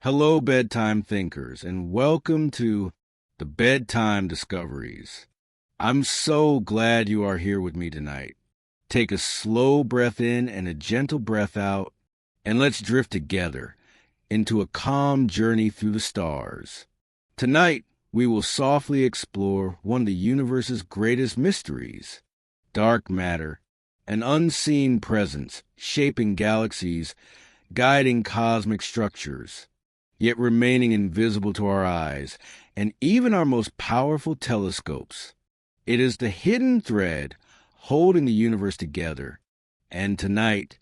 Hello, bedtime thinkers, and welcome to the Bedtime Discoveries. I'm so glad you are here with me tonight. Take a slow breath in and a gentle breath out, and let's drift together into a calm journey through the stars. Tonight, we will softly explore one of the universe's greatest mysteries, dark matter, an unseen presence shaping galaxies, guiding cosmic structures, yet remaining invisible to our eyes and even our most powerful telescopes. It is the hidden thread holding the universe together. And tonight,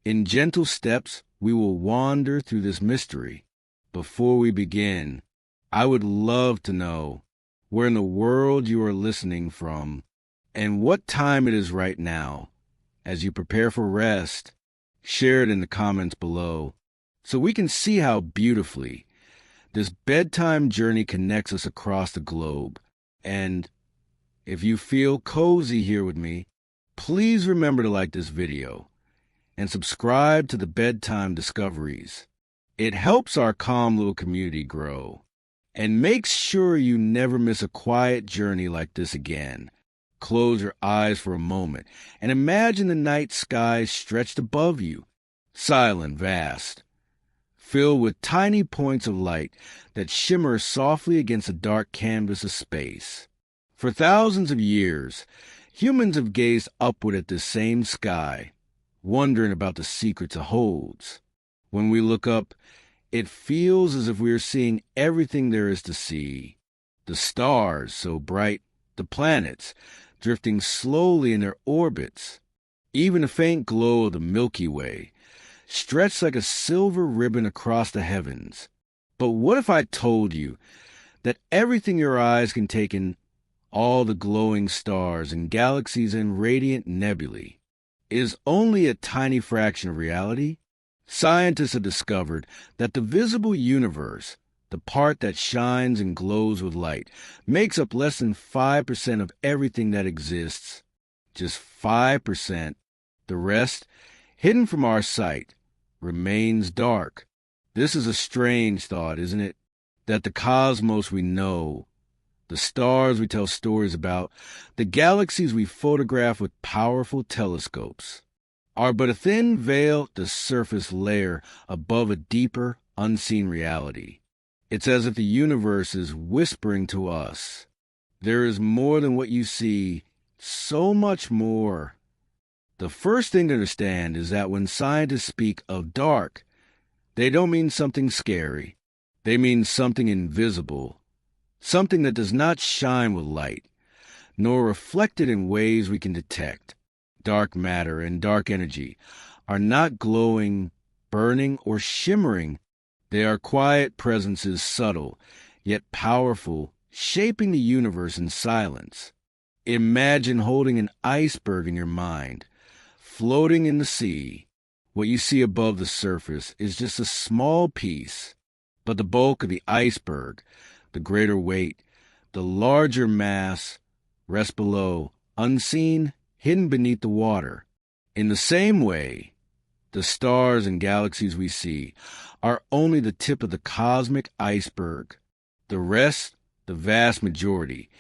in gentle steps, we will wander through this mystery. Before we begin, I would love to know where in the world you are listening from and what time it is right now. As you prepare for rest, share it in the comments below so we can see how beautifully this bedtime journey connects us across the globe. And if you feel cozy here with me, please remember to like this video and subscribe to the Bedtime Discoveries. It helps our calm little community grow and makes sure you never miss a quiet journey like this again. Close your eyes for a moment and imagine the night sky stretched above you, silent, vast, filled with tiny points of light that shimmer softly against the dark canvas of space. For thousands of years, humans have gazed upward at this same sky, wondering about the secrets it holds. When we look up, it feels as if we are seeing everything there is to see. The stars, so bright, the planets, drifting slowly in their orbits, even the faint glow of the Milky Way, stretched like a silver ribbon across the heavens. But what if I told you that everything your eyes can take in, all the glowing stars and galaxies and radiant nebulae, is only a tiny fraction of reality? Scientists have discovered that the visible universe, the part that shines and glows with light, makes up less than 5% of everything that exists. Just 5%. The rest, hidden from our sight, remains dark. This is a strange thought, isn't it? That the cosmos we know, the stars we tell stories about, the galaxies we photograph with powerful telescopes, are but a thin veil, the surface layer above a deeper, unseen reality. It's as if the universe is whispering to us, there is more than what you see, so much more. The first thing to understand is that when scientists speak of dark, they don't mean something scary. They mean something invisible, something that does not shine with light, nor reflect it in ways we can detect. Dark matter and dark energy are not glowing, burning, or shimmering. They are quiet presences, subtle, yet powerful, shaping the universe in silence. Imagine holding an iceberg in your mind, floating in the sea. What you see above the surface is just a small piece, but the bulk of the iceberg, the greater weight, the larger mass, rests below, unseen, hidden beneath the water. In the same way, the stars and galaxies we see are only the tip of the cosmic iceberg. The rest, the vast majority,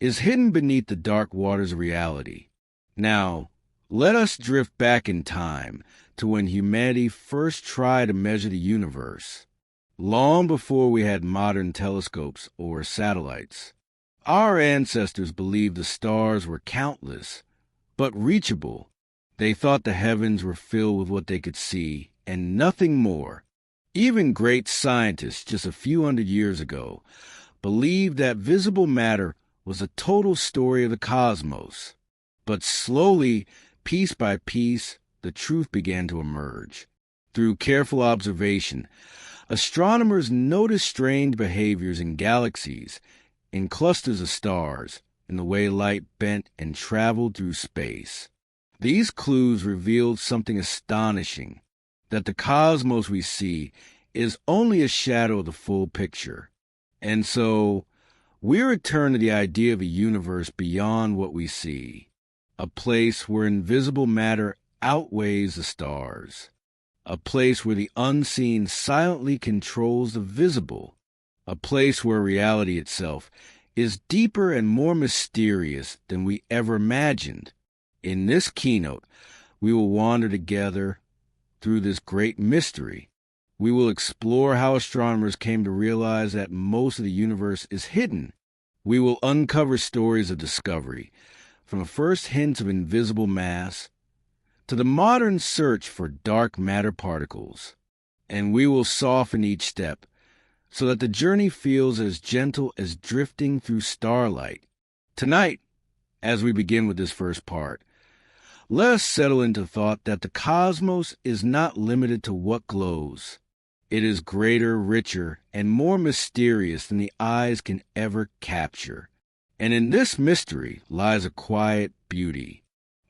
is hidden beneath the dark waters of reality. Now, let us drift back in time to when humanity first tried to measure the universe, long before we had modern telescopes or satellites. Our ancestors believed the stars were countless, but reachable. They thought the heavens were filled with what they could see, and nothing more. Even great scientists just a few hundred years ago believed that visible matter was the total story of the cosmos. But slowly, piece by piece, the truth began to emerge. Through careful observation, astronomers noticed strange behaviors in galaxies, in clusters of stars, in the way light bent and traveled through space. These clues revealed something astonishing, that the cosmos we see is only a shadow of the full picture. And so, we return to the idea of a universe beyond what we see, a place where invisible matter outweighs the stars. a place where the unseen silently controls the visible, a place where reality itself is deeper and more mysterious than we ever imagined. In this keynote, we will wander together through this great mystery. We will explore how astronomers came to realize that most of the universe is hidden. We will uncover stories of discovery, from the first hints of invisible mass to the modern search for dark matter particles. And we will soften each step so that the journey feels as gentle as drifting through starlight. Tonight, as we begin with this first part, let us settle into the thought that the cosmos is not limited to what glows. It is greater, richer, and more mysterious than the eyes can ever capture. And in this mystery lies a quiet beauty,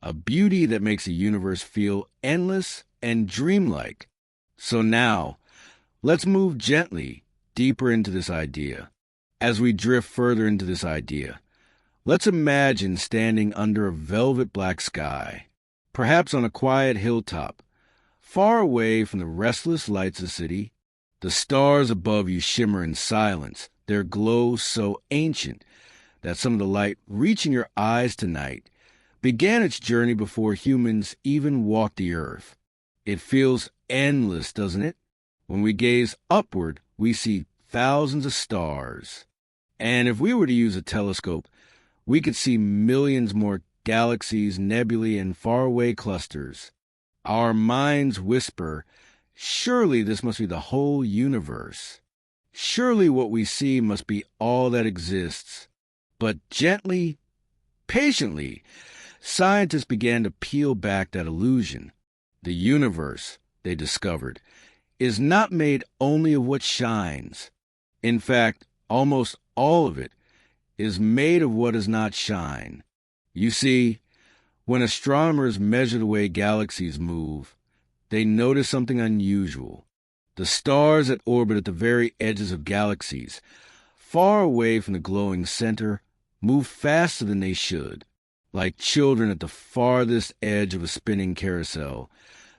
a beauty that makes the universe feel endless and dreamlike. So now, let's move gently deeper into this idea. As we drift further into this idea, let's imagine standing under a velvet black sky, perhaps on a quiet hilltop, far away from the restless lights of the city. The stars above you shimmer in silence, their glow so ancient that some of the light reaching your eyes tonight began its journey before humans even walked the earth. It feels endless, doesn't it? When we gaze upward, we see thousands of stars. And if we were to use a telescope, we could see millions more galaxies, nebulae, and faraway clusters. Our minds whisper, surely this must be the whole universe. Surely what we see must be all that exists. But gently, patiently, scientists began to peel back that illusion. The universe, they discovered, is not made only of what shines. In fact, almost all of it is made of what does not shine. You see, when astronomers measure the way galaxies move, they notice something unusual. The stars that orbit at the very edges of galaxies, far away from the glowing center, move faster than they should. Like children at the farthest edge of a spinning carousel,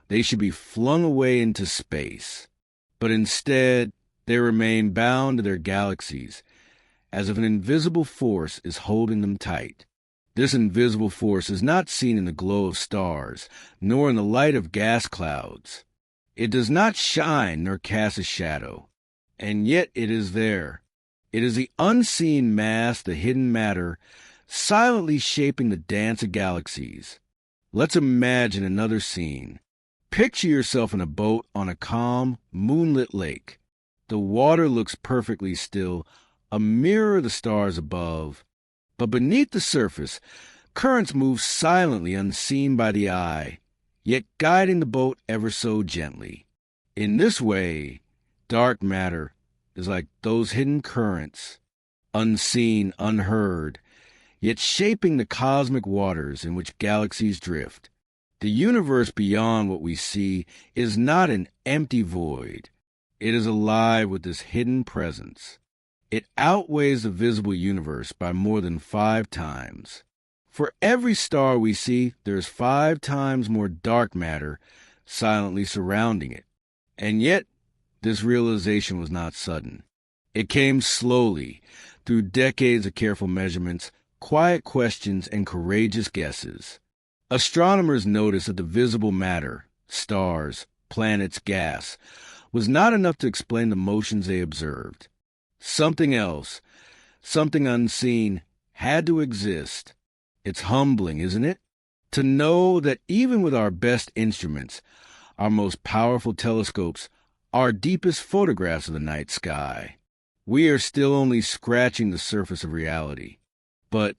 they should be flung away into space. But instead, they remain bound to their galaxies, as if an invisible force is holding them tight. This invisible force is not seen in the glow of stars, nor in the light of gas clouds. It does not shine nor cast a shadow, and yet it is there. It is the unseen mass, the hidden matter, silently shaping the dance of galaxies. Let's imagine another scene. Picture yourself in a boat on a calm, moonlit lake. The water looks perfectly still, a mirror of the stars above. But beneath the surface, currents move silently, unseen by the eye, yet guiding the boat ever so gently. In this way, dark matter is like those hidden currents, unseen, unheard, yet shaping the cosmic waters in which galaxies drift. The universe beyond what we see is not an empty void. It is alive with this hidden presence. It outweighs the visible universe by more than 5 times. For every star we see, there's 5 times more dark matter silently surrounding it. And yet, this realization was not sudden. It came slowly, through decades of careful measurements, quiet questions, and courageous guesses. Astronomers noticed that the visible matter, stars, planets, gas, was not enough to explain the motions they observed. Something else, something unseen, had to exist. It's humbling, isn't it? To know that even with our best instruments, our most powerful telescopes, our deepest photographs of the night sky, we are still only scratching the surface of reality. But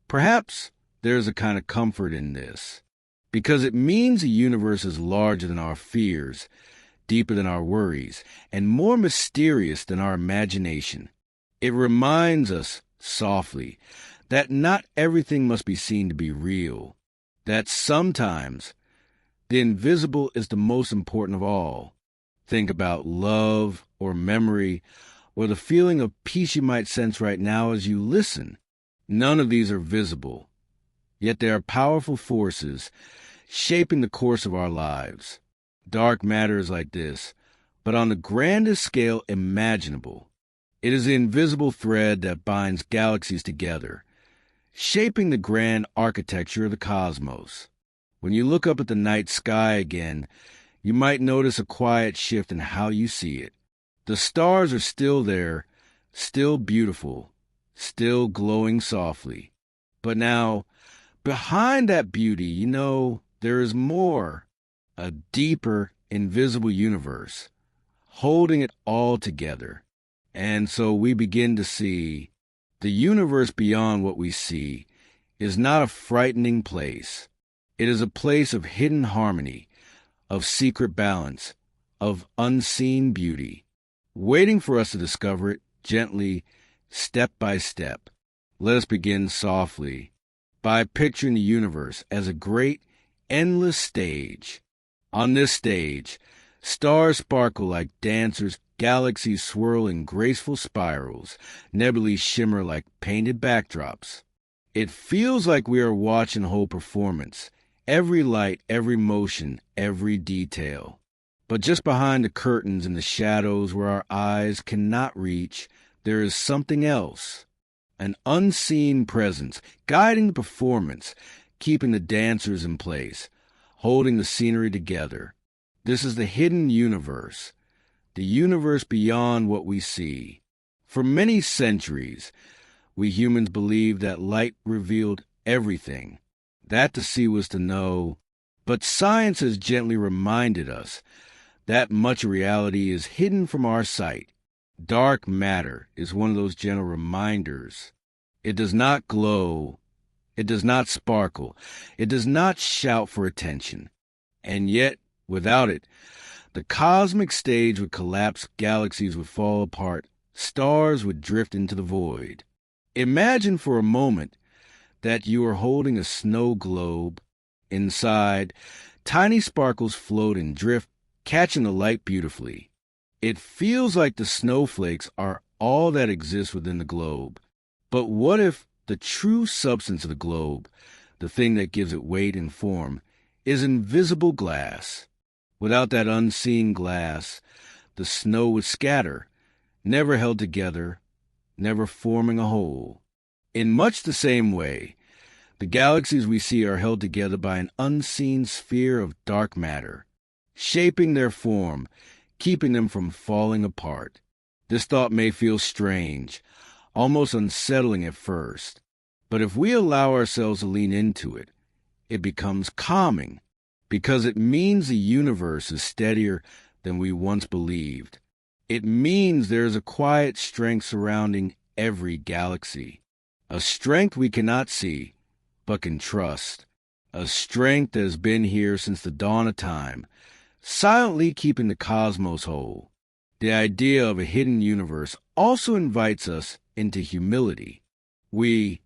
perhaps there's a kind of comfort in this, because it means the universe is larger than our fears, deeper than our worries, and more mysterious than our imagination. It reminds us, softly, that not everything must be seen to be real, that sometimes the invisible is the most important of all. Think about love or memory or the feeling of peace you might sense right now as you listen. None of these are visible, yet they are powerful forces shaping the course of our lives. Dark matter is like this, but on the grandest scale imaginable. It is the invisible thread that binds galaxies together, shaping the grand architecture of the cosmos. When you look up at the night sky again, you might notice a quiet shift in how you see it. The stars are still there, still beautiful, still glowing softly. But now, behind that beauty, there is more, a deeper, invisible universe, holding it all together. And so we begin to see the universe beyond what we see is not a frightening place. It is a place of hidden harmony, of secret balance, of unseen beauty, waiting for us to discover it gently, step by step. Let us begin softly by picturing the universe as a great, endless stage. On this stage, stars sparkle like dancers, galaxies swirl in graceful spirals, nebulae shimmer like painted backdrops. It feels like we are watching a whole performance, every light, every motion, every detail. But just behind the curtains and the shadows where our eyes cannot reach, there is something else, an unseen presence, guiding the performance, keeping the dancers in place, holding the scenery together. This is the hidden universe, the universe beyond what we see. For many centuries, we humans believed that light revealed everything, that to see was to know. But science has gently reminded us that much of reality is hidden from our sight. Dark matter is one of those gentle reminders. It does not glow. It does not sparkle. It does not shout for attention. And yet, without it, the cosmic stage would collapse, galaxies would fall apart, stars would drift into the void. Imagine for a moment that you are holding a snow globe. Inside, tiny sparkles float and drift, catching the light beautifully. It feels like the snowflakes are all that exists within the globe. But what if the true substance of the globe, the thing that gives it weight and form, is invisible glass? Without that unseen glass, the snow would scatter, never held together, never forming a whole. In much the same way, the galaxies we see are held together by an unseen sphere of dark matter, shaping their form, keeping them from falling apart. This thought may feel strange, almost unsettling at first, but if we allow ourselves to lean into it, it becomes calming, because it means the universe is steadier than we once believed. It means there is a quiet strength surrounding every galaxy, a strength we cannot see, but can trust, a strength that has been here since the dawn of time, silently keeping the cosmos whole. The idea of a hidden universe also invites us into humility. We,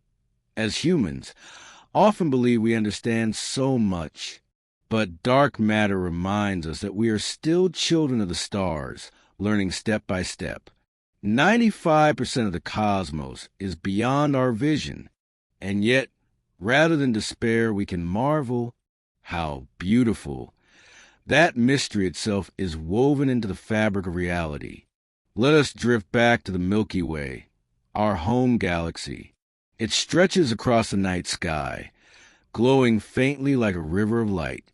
as humans, often believe we understand so much, but dark matter reminds us that we are still children of the stars, learning step by step. 95% of the cosmos is beyond our vision, and yet, rather than despair, we can marvel. How beautiful! That mystery itself is woven into the fabric of reality. Let us drift back to the Milky Way, our home galaxy. It stretches across the night sky, glowing faintly like a river of light.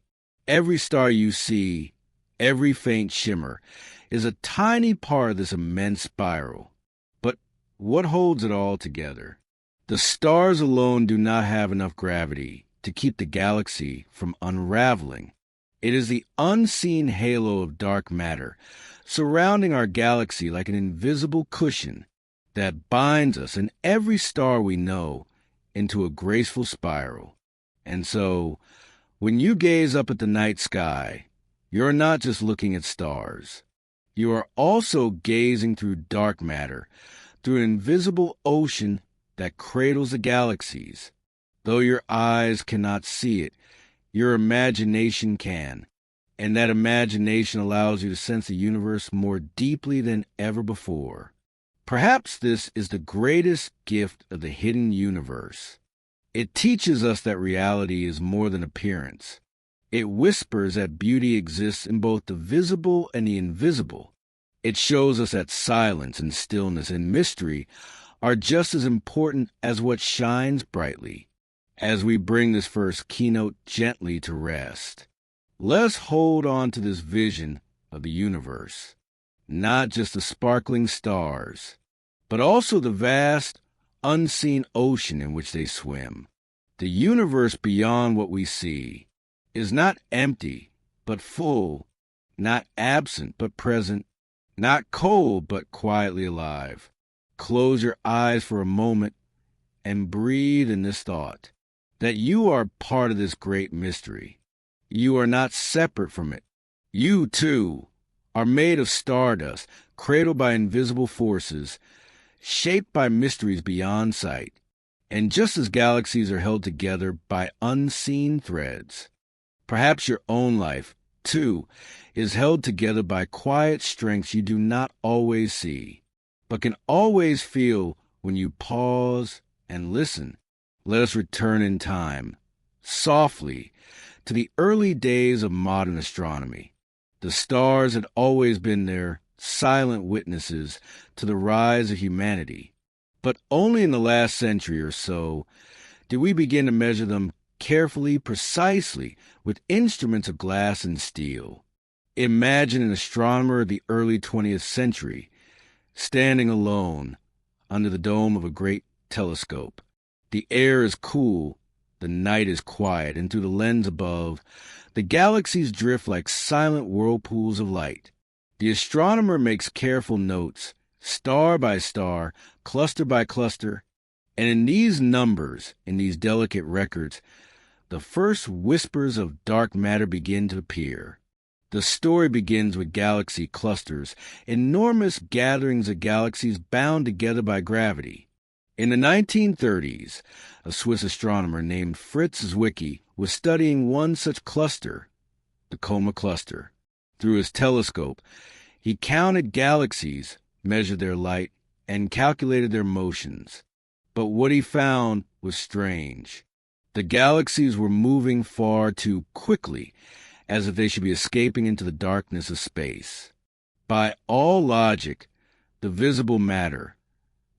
Every star you see, every faint shimmer, is a tiny part of this immense spiral. But what holds it all together? The stars alone do not have enough gravity to keep the galaxy from unraveling. It is the unseen halo of dark matter surrounding our galaxy like an invisible cushion that binds us and every star we know into a graceful spiral. And so, when you gaze up at the night sky, you're not just looking at stars. You are also gazing through dark matter, through an invisible ocean that cradles the galaxies. Though your eyes cannot see it, your imagination can, and that imagination allows you to sense the universe more deeply than ever before. Perhaps this is the greatest gift of the hidden universe. It teaches us that reality is more than appearance. It whispers that beauty exists in both the visible and the invisible. It shows us that silence and stillness and mystery are just as important as what shines brightly. As we bring this first keynote gently to rest, let's hold on to this vision of the universe, not just the sparkling stars, but also the vast, unseen ocean in which they swim. The universe beyond what we see is not empty, but full, not absent, but present, not cold, but quietly alive. Close your eyes for a moment and breathe in this thought that you are part of this great mystery. You are not separate from it. You, too, are made of stardust, cradled by invisible forces, shaped by mysteries beyond sight. And just as galaxies are held together by unseen threads, perhaps your own life, too, is held together by quiet strengths you do not always see, but can always feel when you pause and listen. Let us return in time, softly, to the early days of modern astronomy. The stars had always been there, silent witnesses to the rise of humanity. But only in the last century or so did we begin to measure them carefully, precisely, with instruments of glass and steel. Imagine an astronomer of the early 20th century, standing alone under the dome of a great telescope. The air is cool, the night is quiet, and through the lens above, the galaxies drift like silent whirlpools of light. The astronomer makes careful notes, star by star, cluster by cluster, and in these numbers, in these delicate records, the first whispers of dark matter begin to appear. The story begins with galaxy clusters, enormous gatherings of galaxies bound together by gravity. In the 1930s, a Swiss astronomer named Fritz Zwicky was studying one such cluster, the Coma Cluster. Through his telescope, he counted galaxies, measured their light, and calculated their motions. But what he found was strange. The galaxies were moving far too quickly, as if they should be escaping into the darkness of space. By all logic, the visible matter,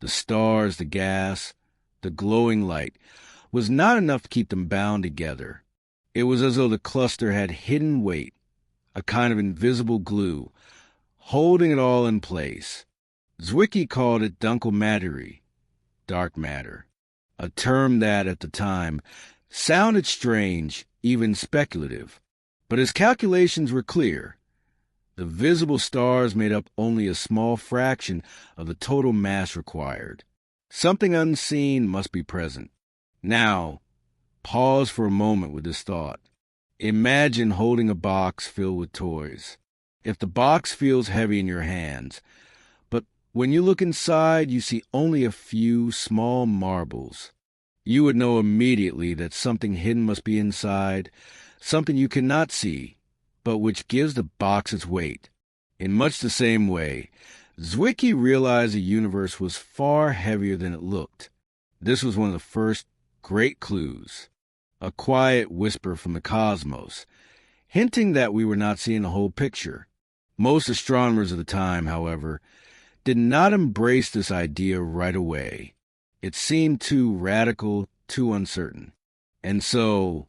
the stars, the gas, the glowing light, was not enough to keep them bound together. It was as though the cluster had hidden weight, a kind of invisible glue, holding it all in place. Zwicky called it Dunkelmaterie, dark matter, a term that, at the time, sounded strange, even speculative. But his calculations were clear. The visible stars made up only a small fraction of the total mass required. Something unseen must be present. Now, pause for a moment with this thought. Imagine holding a box filled with toys. If the box feels heavy in your hands, but when you look inside, you see only a few small marbles, you would know immediately that something hidden must be inside, something you cannot see, but which gives the box its weight. In much the same way, Zwicky realized the universe was far heavier than it looked. This was one of the first great clues, a quiet whisper from the cosmos, hinting that we were not seeing the whole picture. Most astronomers of the time, however, did not embrace this idea right away. It seemed too radical, too uncertain. And so,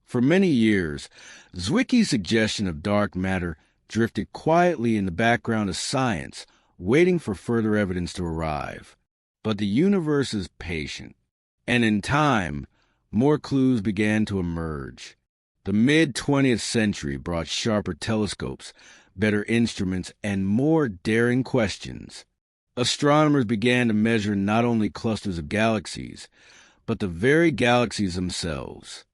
for many years, Zwicky's suggestion of dark matter drifted quietly in the background of science, waiting for further evidence to arrive. But the universe is patient, and in time, more clues began to emerge. The mid-20th century brought sharper telescopes, better instruments, and more daring questions. Astronomers began to measure not only clusters of galaxies, but the very galaxies themselves.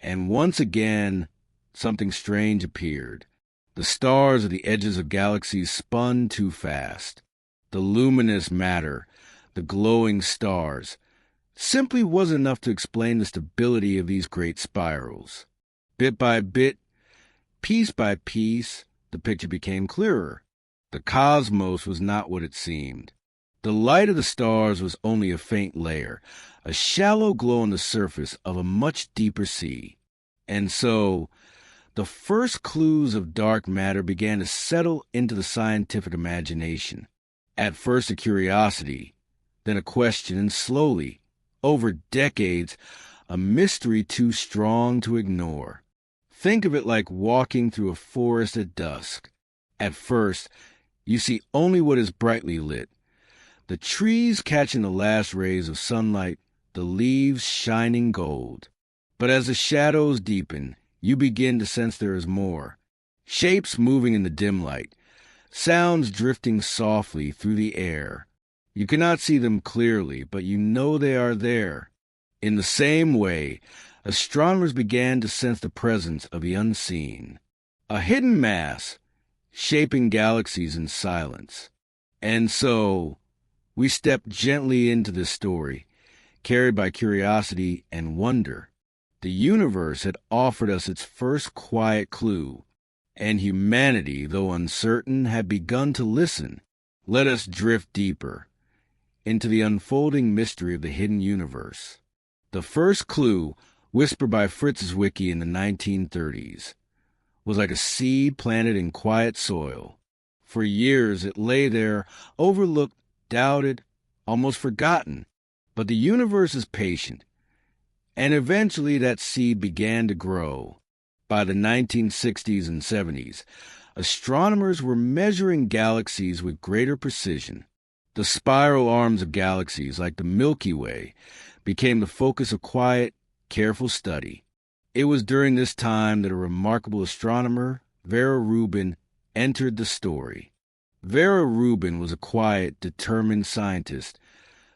And once again, something strange appeared. The stars at the edges of galaxies spun too fast. The luminous matter, the glowing stars, simply wasn't enough to explain the stability of these great spirals. Bit by bit, piece by piece, the picture became clearer. The cosmos was not what it seemed. The light of the stars was only a faint layer, a shallow glow on the surface of a much deeper sea. And so, the first clues of dark matter began to settle into the scientific imagination. At first a curiosity, then a question, and slowly, over decades, a mystery too strong to ignore. Think of it like walking through a forest at dusk. At first, you see only what is brightly lit. The trees catching the last rays of sunlight, the leaves shining gold. But as the shadows deepen, you begin to sense there is more. Shapes moving in the dim light, sounds drifting softly through the air. You cannot see them clearly, but you know they are there. In the same way, astronomers began to sense the presence of the unseen, a hidden mass shaping galaxies in silence. And so, we step gently into this story, carried by curiosity and wonder. The universe had offered us its first quiet clue, and humanity, though uncertain, had begun to listen. Let us drift deeper into the unfolding mystery of the hidden universe. The first clue, whispered by Fritz Zwicky in the 1930s, was like a seed planted in quiet soil. For years it lay there, overlooked, doubted, almost forgotten. But the universe is patient, and eventually that seed began to grow. By the 1960s and 70s, astronomers were measuring galaxies with greater precision. The spiral arms of galaxies, like the Milky Way, became the focus of quiet, careful study. It was during this time that a remarkable astronomer, Vera Rubin, entered the story. Vera Rubin was a quiet, determined scientist,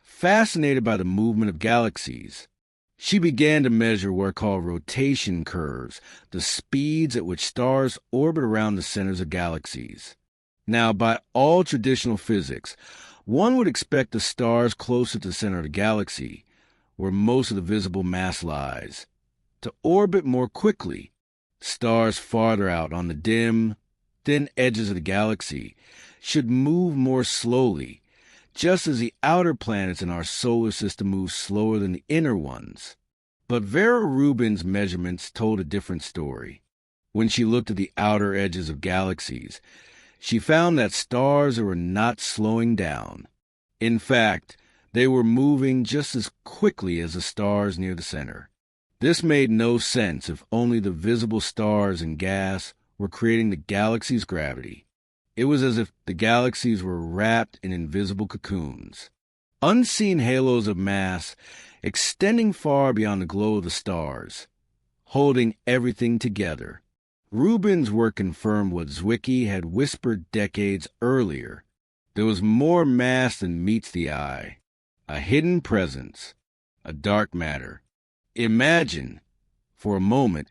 fascinated by the movement of galaxies. She began to measure what are called rotation curves, the speeds at which stars orbit around the centers of galaxies. Now, by all traditional physics, one would expect the stars closer to the center of the galaxy, where most of the visible mass lies, to orbit more quickly. Stars farther out on the dim, thin edges of the galaxy should move more slowly, just as the outer planets in our solar system move slower than the inner ones. But Vera Rubin's measurements told a different story. When she looked at the outer edges of galaxies, she found that stars were not slowing down. In fact, they were moving just as quickly as the stars near the center. This made no sense if only the visible stars and gas were creating the galaxy's gravity. It was as if the galaxies were wrapped in invisible cocoons, unseen halos of mass extending far beyond the glow of the stars, holding everything together. Rubin's work confirmed what Zwicky had whispered decades earlier. There was more mass than meets the eye, a hidden presence, a dark matter. Imagine, for a moment,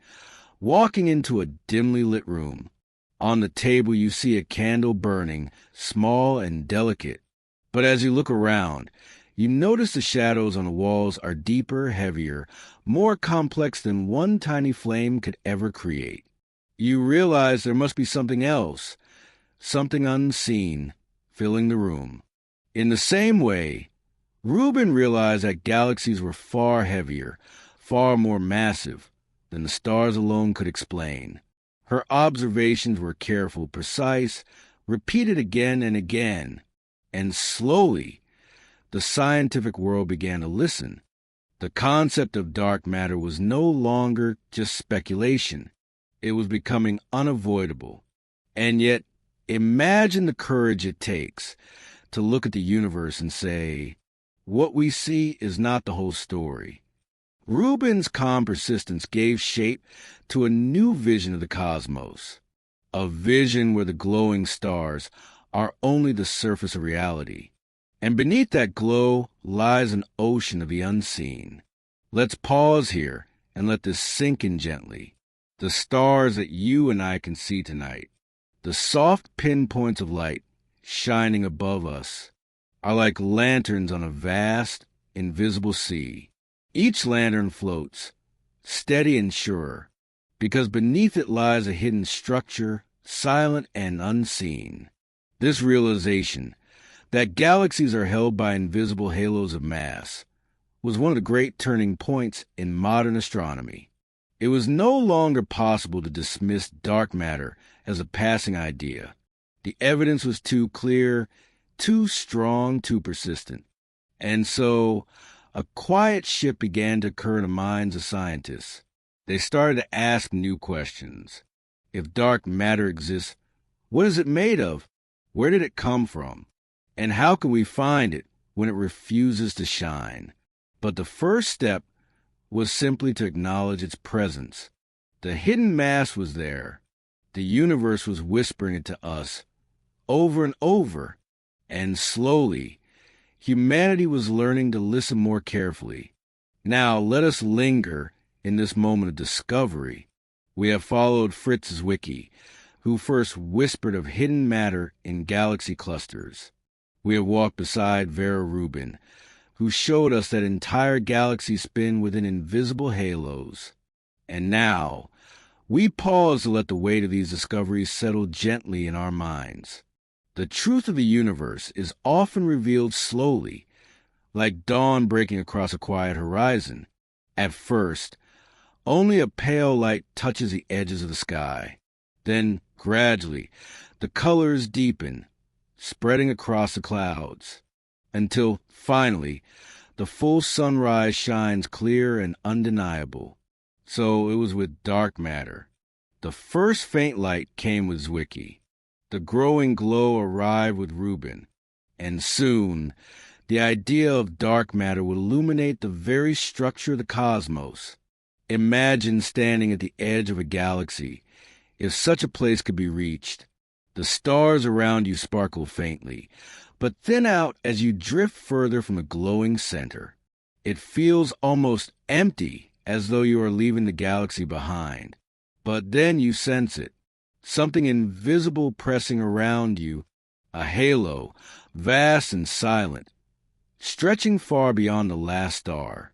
walking into a dimly lit room. On the table you see a candle burning, small and delicate. But as you look around, you notice the shadows on the walls are deeper, heavier, more complex than one tiny flame could ever create. You realize there must be something else, something unseen, filling the room. In the same way, Rubin realized that galaxies were far heavier, far more massive than the stars alone could explain. Her observations were careful, precise, repeated again and again, and slowly the scientific world began to listen. The concept of dark matter was no longer just speculation. It was becoming unavoidable. And yet, imagine the courage it takes to look at the universe and say, what we see is not the whole story. Rubin's calm persistence gave shape to a new vision of the cosmos, a vision where the glowing stars are only the surface of reality, and beneath that glow lies an ocean of the unseen. Let's pause here and let this sink in gently. The stars that you and I can see tonight, the soft pinpoints of light shining above us, are like lanterns on a vast, invisible sea. Each lantern floats, steady and sure, because beneath it lies a hidden structure, silent and unseen. This realization, that galaxies are held by invisible halos of mass, was one of the great turning points in modern astronomy. It was no longer possible to dismiss dark matter as a passing idea. The evidence was too clear, too strong, too persistent. And so a quiet shift began to occur in the minds of scientists. They started to ask new questions. If dark matter exists, what is it made of? Where did it come from? And how can we find it when it refuses to shine? But the first step was simply to acknowledge its presence. The hidden mass was there. The universe was whispering it to us over and over. And slowly, humanity was learning to listen more carefully. Now, let us linger in this moment of discovery. We have followed Fritz's wiki, who first whispered of hidden matter in galaxy clusters. We have walked beside Vera Rubin, who showed us that entire galaxies spin within invisible halos. And now, we pause to let the weight of these discoveries settle gently in our minds. The truth of the universe is often revealed slowly, like dawn breaking across a quiet horizon. At first, only a pale light touches the edges of the sky. Then, gradually, the colors deepen, spreading across the clouds, until, finally, the full sunrise shines clear and undeniable. So it was with dark matter. The first faint light came with Zwicky. The growing glow arrived with Rubin. And soon, the idea of dark matter would illuminate the very structure of the cosmos. Imagine standing at the edge of a galaxy, if such a place could be reached. The stars around you sparkle faintly, but thin out as you drift further from the glowing center. It feels almost empty, as though you are leaving the galaxy behind. But then you sense it, something invisible pressing around you, a halo, vast and silent, stretching far beyond the last star.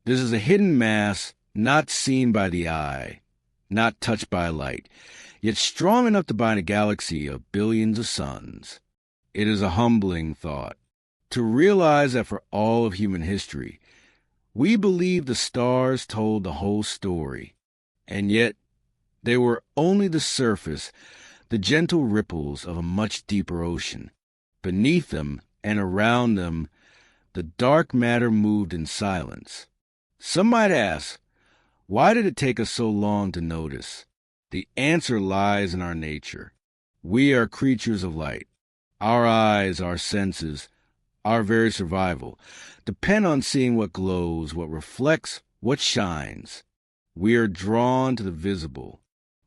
This is a hidden mass not seen by the eye, not touched by light, yet strong enough to bind a galaxy of billions of suns. It is a humbling thought, to realize that for all of human history, we believed the stars told the whole story, and yet they were only the surface, the gentle ripples of a much deeper ocean. Beneath them and around them, the dark matter moved in silence. Some might ask, why did it take us so long to notice? The answer lies in our nature. We are creatures of light. Our eyes, our senses, our very survival depend on seeing what glows, what reflects, what shines. We are drawn to the visible.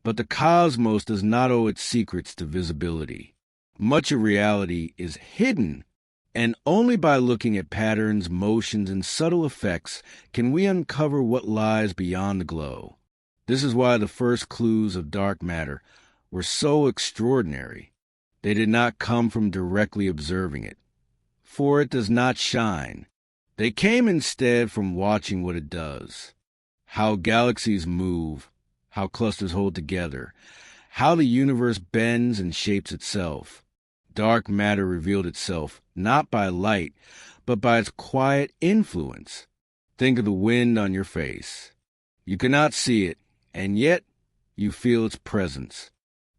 But the cosmos does not owe its secrets to visibility. Much of reality is hidden, and only by looking at patterns, motions, and subtle effects can we uncover what lies beyond the glow. This is why the first clues of dark matter were so extraordinary. They did not come from directly observing it, for it does not shine. They came instead from watching what it does, how galaxies move, how clusters hold together, how the universe bends and shapes itself. Dark matter revealed itself not by light, but by its quiet influence. Think of the wind on your face. You cannot see it, and yet you feel its presence.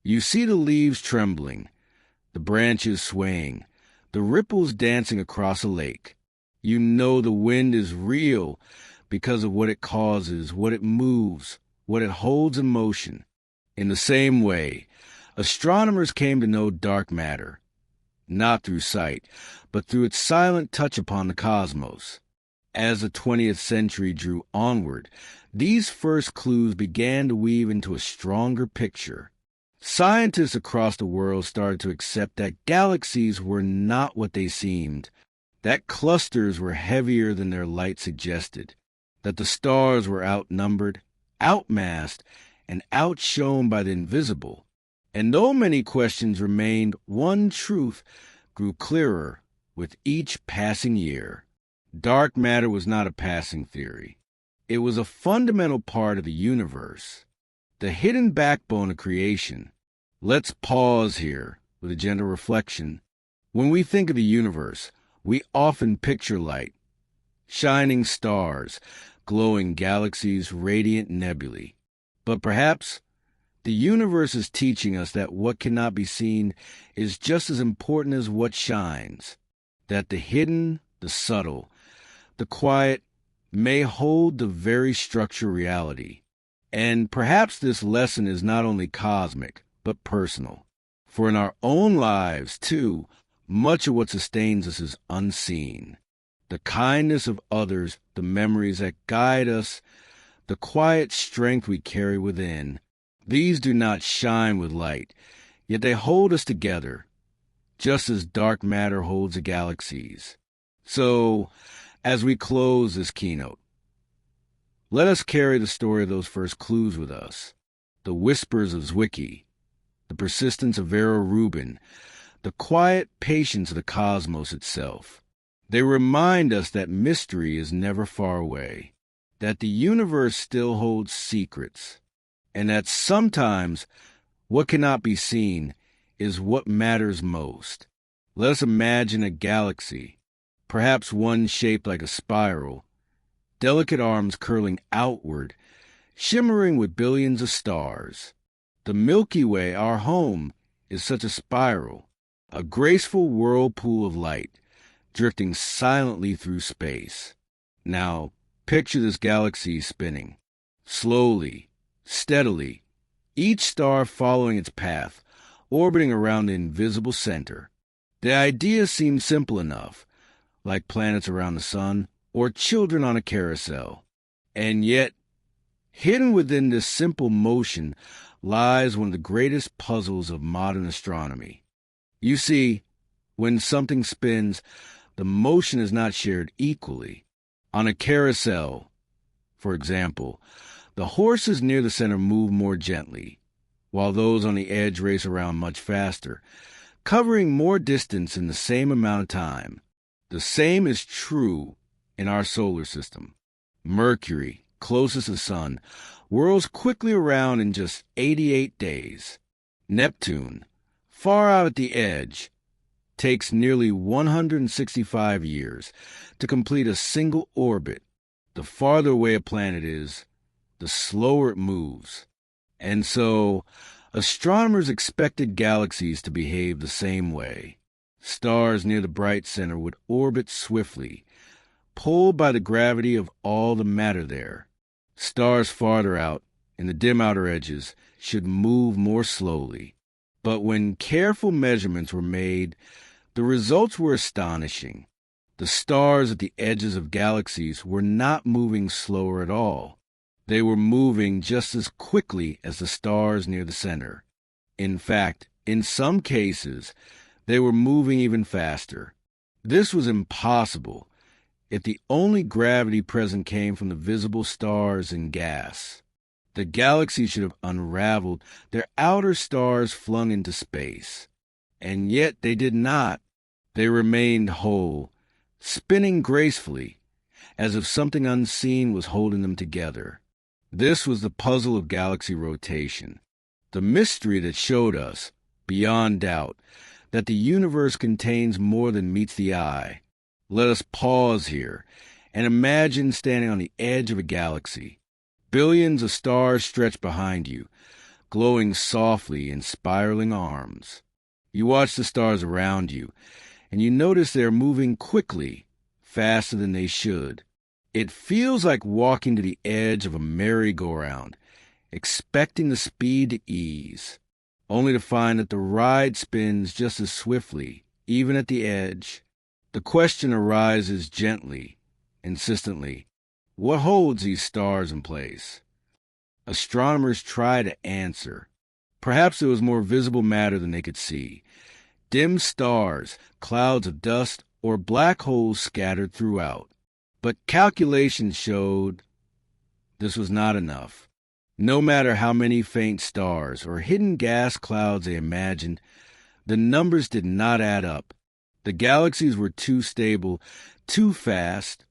You see the leaves trembling, the branches swaying, the ripples dancing across a lake. You know the wind is real because of what it causes, what it moves, what it holds in motion. In the same way, astronomers came to know dark matter, not through sight, but through its silent touch upon the cosmos. As the 20th century drew onward, these first clues began to weave into a stronger picture. Scientists across the world started to accept that galaxies were not what they seemed, that clusters were heavier than their light suggested, that the stars were outnumbered, outmassed, and outshone by the invisible. And though many questions remained, one truth grew clearer with each passing year. Dark matter was not a passing theory. It was a fundamental part of the universe, the hidden backbone of creation. Let's pause here with a gentle reflection. When we think of the universe, we often picture light, shining stars, glowing galaxies, radiant nebulae. But perhaps the universe is teaching us that what cannot be seen is just as important as what shines, that the hidden, the subtle, the quiet may hold the very structure of reality. And perhaps this lesson is not only cosmic, but personal. For in our own lives, too, much of what sustains us is unseen. The kindness of others, the memories that guide us, the quiet strength we carry within, these do not shine with light, yet they hold us together, just as dark matter holds the galaxies. So, as we close this keynote, let us carry the story of those first clues with us. The whispers of Zwicky, the persistence of Vera Rubin, the quiet patience of the cosmos itself. They remind us that mystery is never far away, that the universe still holds secrets, and that sometimes what cannot be seen is what matters most. Let us imagine a galaxy, perhaps one shaped like a spiral, delicate arms curling outward, shimmering with billions of stars. The Milky Way, our home, is such a spiral, a graceful whirlpool of light, drifting silently through space. Now, picture this galaxy spinning, slowly, steadily, each star following its path, orbiting around the invisible center. The idea seems simple enough, like planets around the sun or children on a carousel. And yet, hidden within this simple motion lies one of the greatest puzzles of modern astronomy. You see, when something spins, the motion is not shared equally. On a carousel, for example, the horses near the center move more gently, while those on the edge race around much faster, covering more distance in the same amount of time. The same is true in our solar system. Mercury, closest to the sun, whirls quickly around in just 88 days. Neptune, far out at the edge, takes nearly 165 years to complete a single orbit. The farther away a planet is, the slower it moves. And so, astronomers expected galaxies to behave the same way. Stars near the bright center would orbit swiftly, pulled by the gravity of all the matter there. Stars farther out, in the dim outer edges, should move more slowly. But when careful measurements were made, the results were astonishing. The stars at the edges of galaxies were not moving slower at all. They were moving just as quickly as the stars near the center. In fact, in some cases, they were moving even faster. This was impossible if the only gravity present came from the visible stars and gas. The galaxies should have unraveled, their outer stars flung into space. And yet they did not. They remained whole, spinning gracefully, as if something unseen was holding them together. This was the puzzle of galaxy rotation, the mystery that showed us, beyond doubt, that the universe contains more than meets the eye. Let us pause here and imagine standing on the edge of a galaxy. Billions of stars stretch behind you, glowing softly in spiraling arms. You watch the stars around you, and you notice they are moving quickly, faster than they should. It feels like walking to the edge of a merry-go-round, expecting the speed to ease, only to find that the ride spins just as swiftly, even at the edge. The question arises gently, insistently, what holds these stars in place? Astronomers try to answer. Perhaps it was more visible matter than they could see. Dim stars, clouds of dust, or black holes scattered throughout. But calculations showed this was not enough. No matter how many faint stars or hidden gas clouds they imagined, the numbers did not add up. The galaxies were too stable, too fast,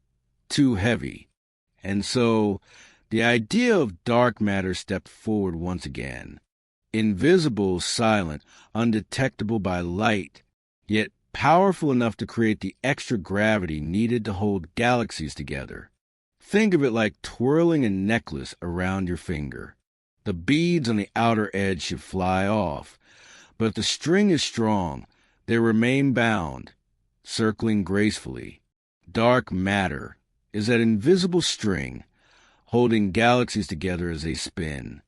too heavy. And so, the idea of dark matter stepped forward once again. Invisible, silent, undetectable by light, yet powerful enough to create the extra gravity needed to hold galaxies together. Think of it like twirling a necklace around your finger. The beads on the outer edge should fly off, but if the string is strong, they remain bound, circling gracefully. Dark matter is that invisible string holding galaxies together as they spin.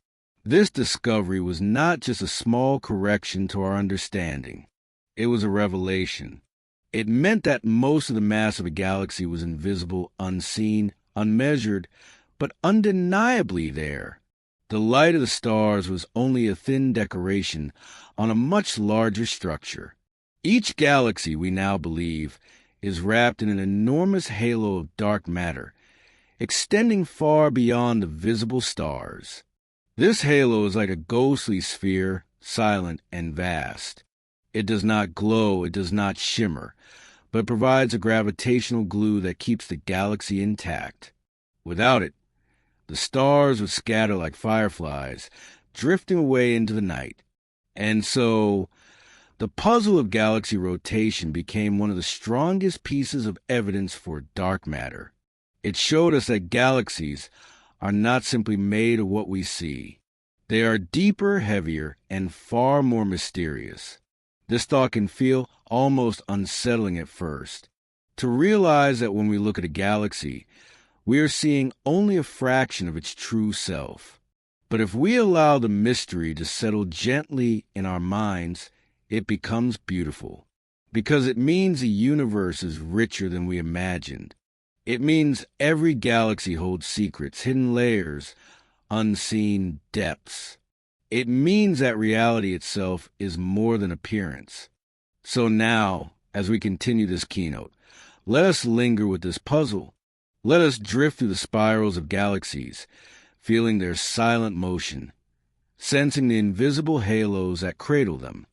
This discovery was not just a small correction to our understanding. It was a revelation. It meant that most of the mass of a galaxy was invisible, unseen, unmeasured, but undeniably there. The light of the stars was only a thin decoration on a much larger structure. Each galaxy, we now believe, is wrapped in an enormous halo of dark matter, extending far beyond the visible stars. This halo is like a ghostly sphere, silent and vast. It does not glow, it does not shimmer, but provides a gravitational glue that keeps the galaxy intact. Without it, the stars would scatter like fireflies, drifting away into the night. And so, the puzzle of galaxy rotation became one of the strongest pieces of evidence for dark matter. It showed us that galaxies are not simply made of what we see. They are deeper, heavier, and far more mysterious. This thought can feel almost unsettling at first. To realize that when we look at a galaxy, we are seeing only a fraction of its true self. But if we allow the mystery to settle gently in our minds, it becomes beautiful. Because it means the universe is richer than we imagined. It means every galaxy holds secrets, hidden layers, unseen depths. It means that reality itself is more than appearance. So now, as we continue this keynote, let us linger with this puzzle. Let us drift through the spirals of galaxies, feeling their silent motion, sensing the invisible halos that cradle them.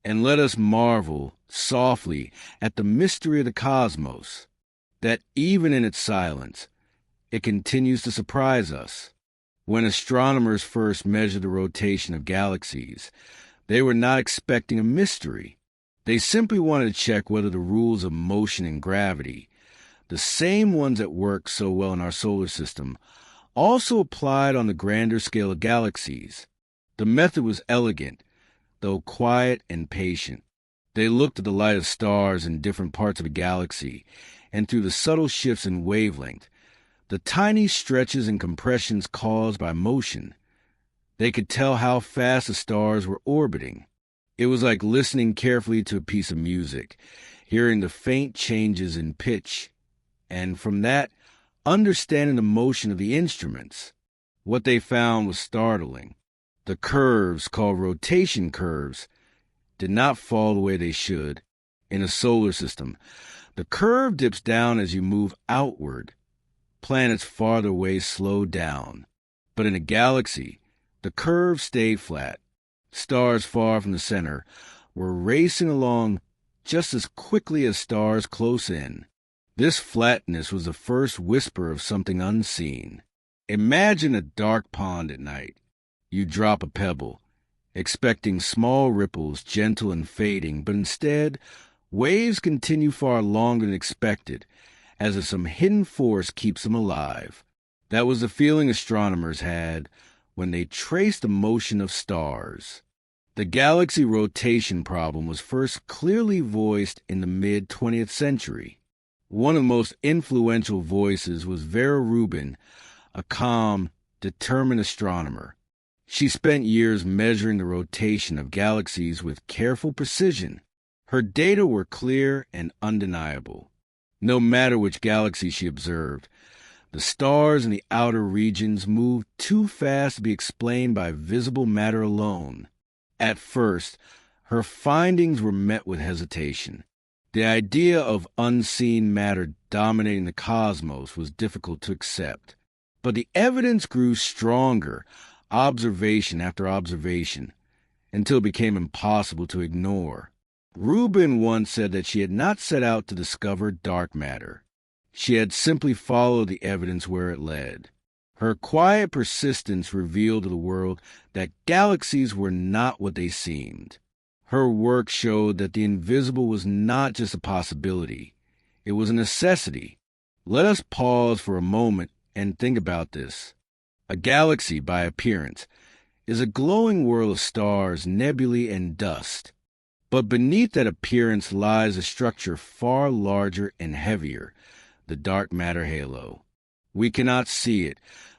And let us marvel softly at the mystery of the cosmos, that even in its silence, it continues to surprise us. When astronomers first measured the rotation of galaxies, they were not expecting a mystery. They simply wanted to check whether the rules of motion and gravity, the same ones that work so well in our solar system, also applied on the grander scale of galaxies. The method was elegant, though quiet and patient. They looked at the light of stars in different parts of a galaxy, and through the subtle shifts in wavelength, the tiny stretches and compressions caused by motion, they could tell how fast the stars were orbiting. It was like listening carefully to a piece of music, hearing the faint changes in pitch, and from that, understanding the motion of the instruments. What they found was startling. The curves, called rotation curves, did not fall the way they should. In a solar system, the curve dips down as you move outward. Planets farther away slow down. But in a galaxy, the curve stayed flat. Stars far from the center were racing along just as quickly as stars close in. This flatness was the first whisper of something unseen. Imagine a dark pond at night. You drop a pebble, expecting small ripples, gentle and fading, but instead, waves continue far longer than expected, as if some hidden force keeps them alive. That was the feeling astronomers had when they traced the motion of stars. The galaxy rotation problem was first clearly voiced in the mid-20th century. One of the most influential voices was Vera Rubin, a calm, determined astronomer. She spent years measuring the rotation of galaxies with careful precision. Her data were clear and undeniable. No matter which galaxy she observed, the stars in the outer regions moved too fast to be explained by visible matter alone. At first, her findings were met with hesitation. The idea of unseen matter dominating the cosmos was difficult to accept. But the evidence grew stronger, observation after observation, until it became impossible to ignore. Rubin once said that she had not set out to discover dark matter. She had simply followed the evidence where it led. Her quiet persistence revealed to the world that galaxies were not what they seemed. Her work showed that the invisible was not just a possibility. It was a necessity. Let us pause for a moment and think about this. A galaxy, by appearance, is a glowing whirl of stars, nebulae, and dust. But beneath that appearance lies a structure far larger and heavier, the dark matter halo. We cannot see it,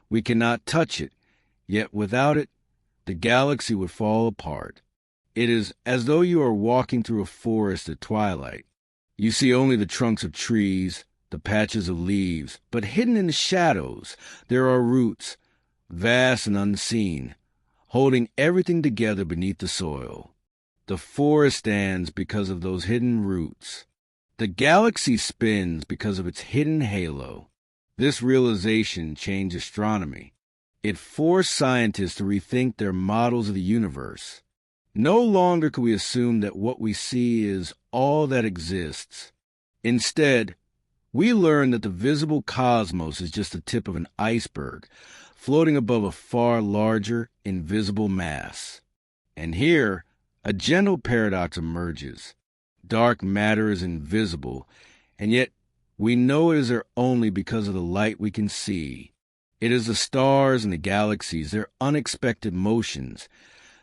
we cannot touch it, yet without it, the galaxy would fall apart. It is as though you are walking through a forest at twilight. You see only the trunks of trees, the patches of leaves, but hidden in the shadows, there are roots, vast and unseen, holding everything together beneath the soil. The forest stands because of those hidden roots. The galaxy spins because of its hidden halo. This realization changed astronomy. It forced scientists to rethink their models of the universe. No longer can we assume that what we see is all that exists. Instead, we learn that the visible cosmos is just the tip of an iceberg, floating above a far larger, invisible mass. And here, a gentle paradox emerges. Dark matter is invisible, and yet we know it is there only because of the light we can see. It is the stars and the galaxies, their unexpected motions,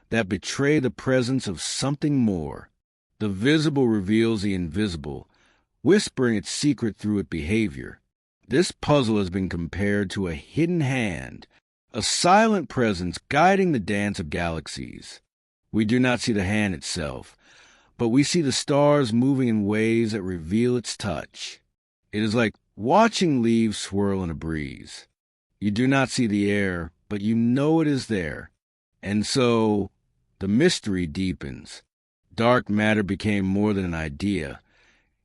that betray the presence of something more. The visible reveals the invisible, whispering its secret through its behavior. This puzzle has been compared to a hidden hand, a silent presence guiding the dance of galaxies. We do not see the hand itself, but we see the stars moving in ways that reveal its touch. It is like watching leaves swirl in a breeze. You do not see the air, but you know it is there. And so, the mystery deepens. Dark matter became more than an idea.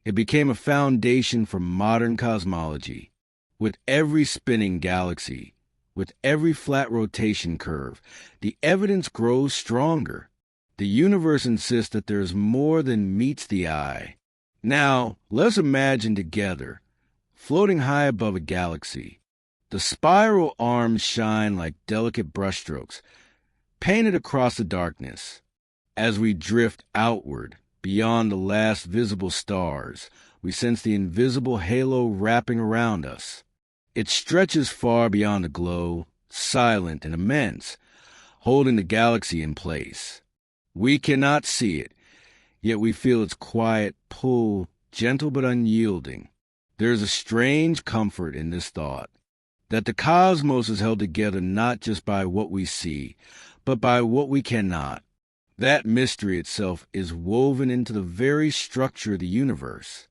It became a foundation for modern cosmology. With every spinning galaxy, with every flat rotation curve, the evidence grows stronger. The universe insists that there is more than meets the eye. Now, let's imagine together, floating high above a galaxy. The spiral arms shine like delicate brushstrokes, painted across the darkness. As we drift outward, beyond the last visible stars, we sense the invisible halo wrapping around us. It stretches far beyond the glow, silent and immense, holding the galaxy in place. We cannot see it, yet we feel its quiet pull, gentle but unyielding. There is a strange comfort in this thought, that the cosmos is held together not just by what we see, but by what we cannot. That mystery itself is woven into the very structure of the universe.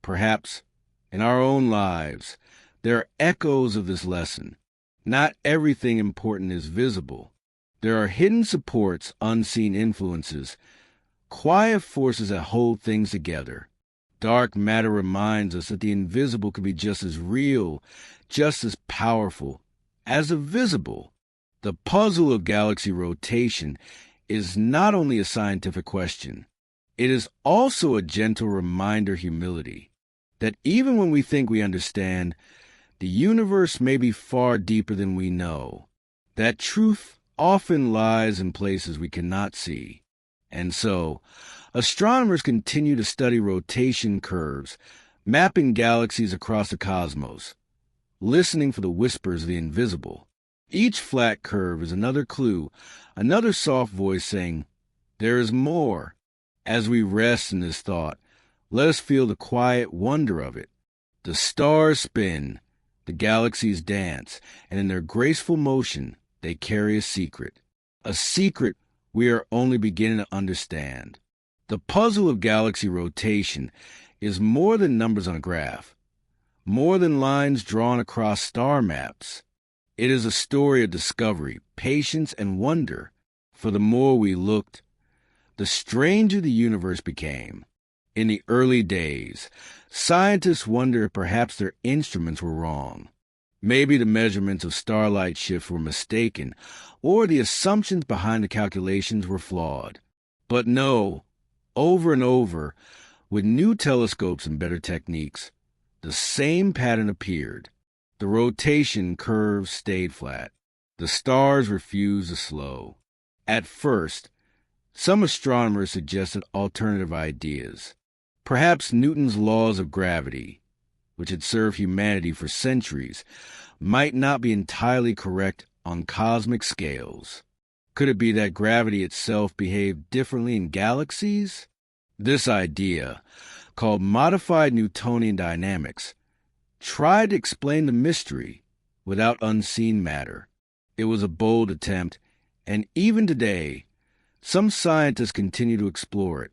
Perhaps, in our own lives, there are echoes of this lesson. Not everything important is visible. There are hidden supports, unseen influences, quiet forces that hold things together. Dark matter reminds us that the invisible can be just as real, just as powerful as the visible. The puzzle of galaxy rotation is not only a scientific question, it is also a gentle reminder of humility, that even when we think we understand, the universe may be far deeper than we know. That truth often lies in places we cannot see. And so, astronomers continue to study rotation curves, mapping galaxies across the cosmos, listening for the whispers of the invisible. Each flat curve is another clue, another soft voice saying, "There is more." As we rest in this thought, let us feel the quiet wonder of it. The stars spin, the galaxies dance, and in their graceful motion, they carry a secret we are only beginning to understand. The puzzle of galaxy rotation is more than numbers on a graph, more than lines drawn across star maps. It is a story of discovery, patience, and wonder. For the more we looked, the stranger the universe became. In the early days, scientists wondered if perhaps their instruments were wrong. Maybe the measurements of starlight shifts were mistaken, or the assumptions behind the calculations were flawed. But no, over and over, with new telescopes and better techniques, the same pattern appeared. The rotation curves stayed flat. The stars refused to slow. At first, some astronomers suggested alternative ideas. Perhaps Newton's laws of gravity, which had served humanity for centuries, might not be entirely correct on cosmic scales. Could it be that gravity itself behaved differently in galaxies? This idea, called modified Newtonian dynamics, tried to explain the mystery without unseen matter. It was a bold attempt, and even today, some scientists continue to explore it.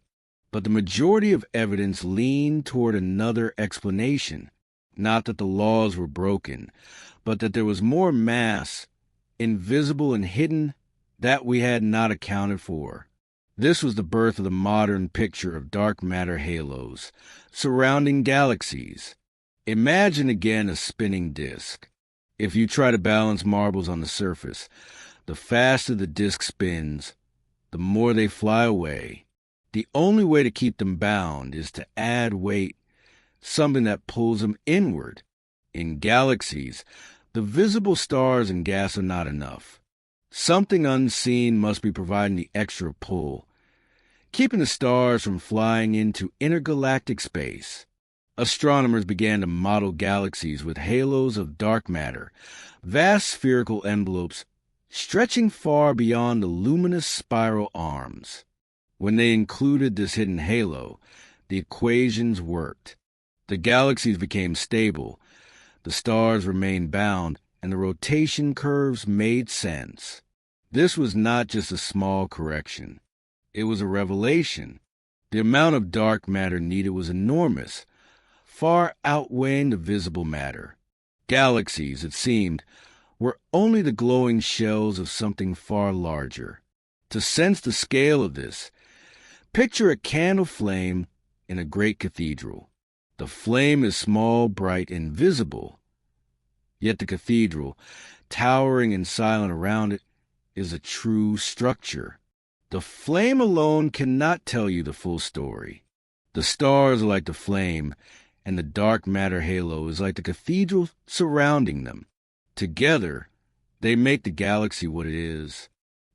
But the majority of evidence leaned toward another explanation. Not that the laws were broken, but that there was more mass, invisible and hidden, that we had not accounted for. This was the birth of the modern picture of dark matter halos surrounding galaxies. Imagine again a spinning disk. If you try to balance marbles on the surface, the faster the disk spins, the more they fly away. The only way to keep them bound is to add weight, something that pulls them inward. In galaxies, the visible stars and gas are not enough. Something unseen must be providing the extra pull, keeping the stars from flying into intergalactic space. Astronomers began to model galaxies with halos of dark matter, vast spherical envelopes stretching far beyond the luminous spiral arms. When they included this hidden halo, the equations worked. The galaxies became stable, the stars remained bound, and the rotation curves made sense. This was not just a small correction. It was a revelation. The amount of dark matter needed was enormous, far outweighing the visible matter. Galaxies, it seemed, were only the glowing shells of something far larger. To sense the scale of this, picture a candle flame in a great cathedral. The flame is small, bright, and visible. Yet the cathedral, towering and silent around it, is a true structure. The flame alone cannot tell you the full story. The stars are like the flame, and the dark matter halo is like the cathedral surrounding them. Together, they make the galaxy what it is.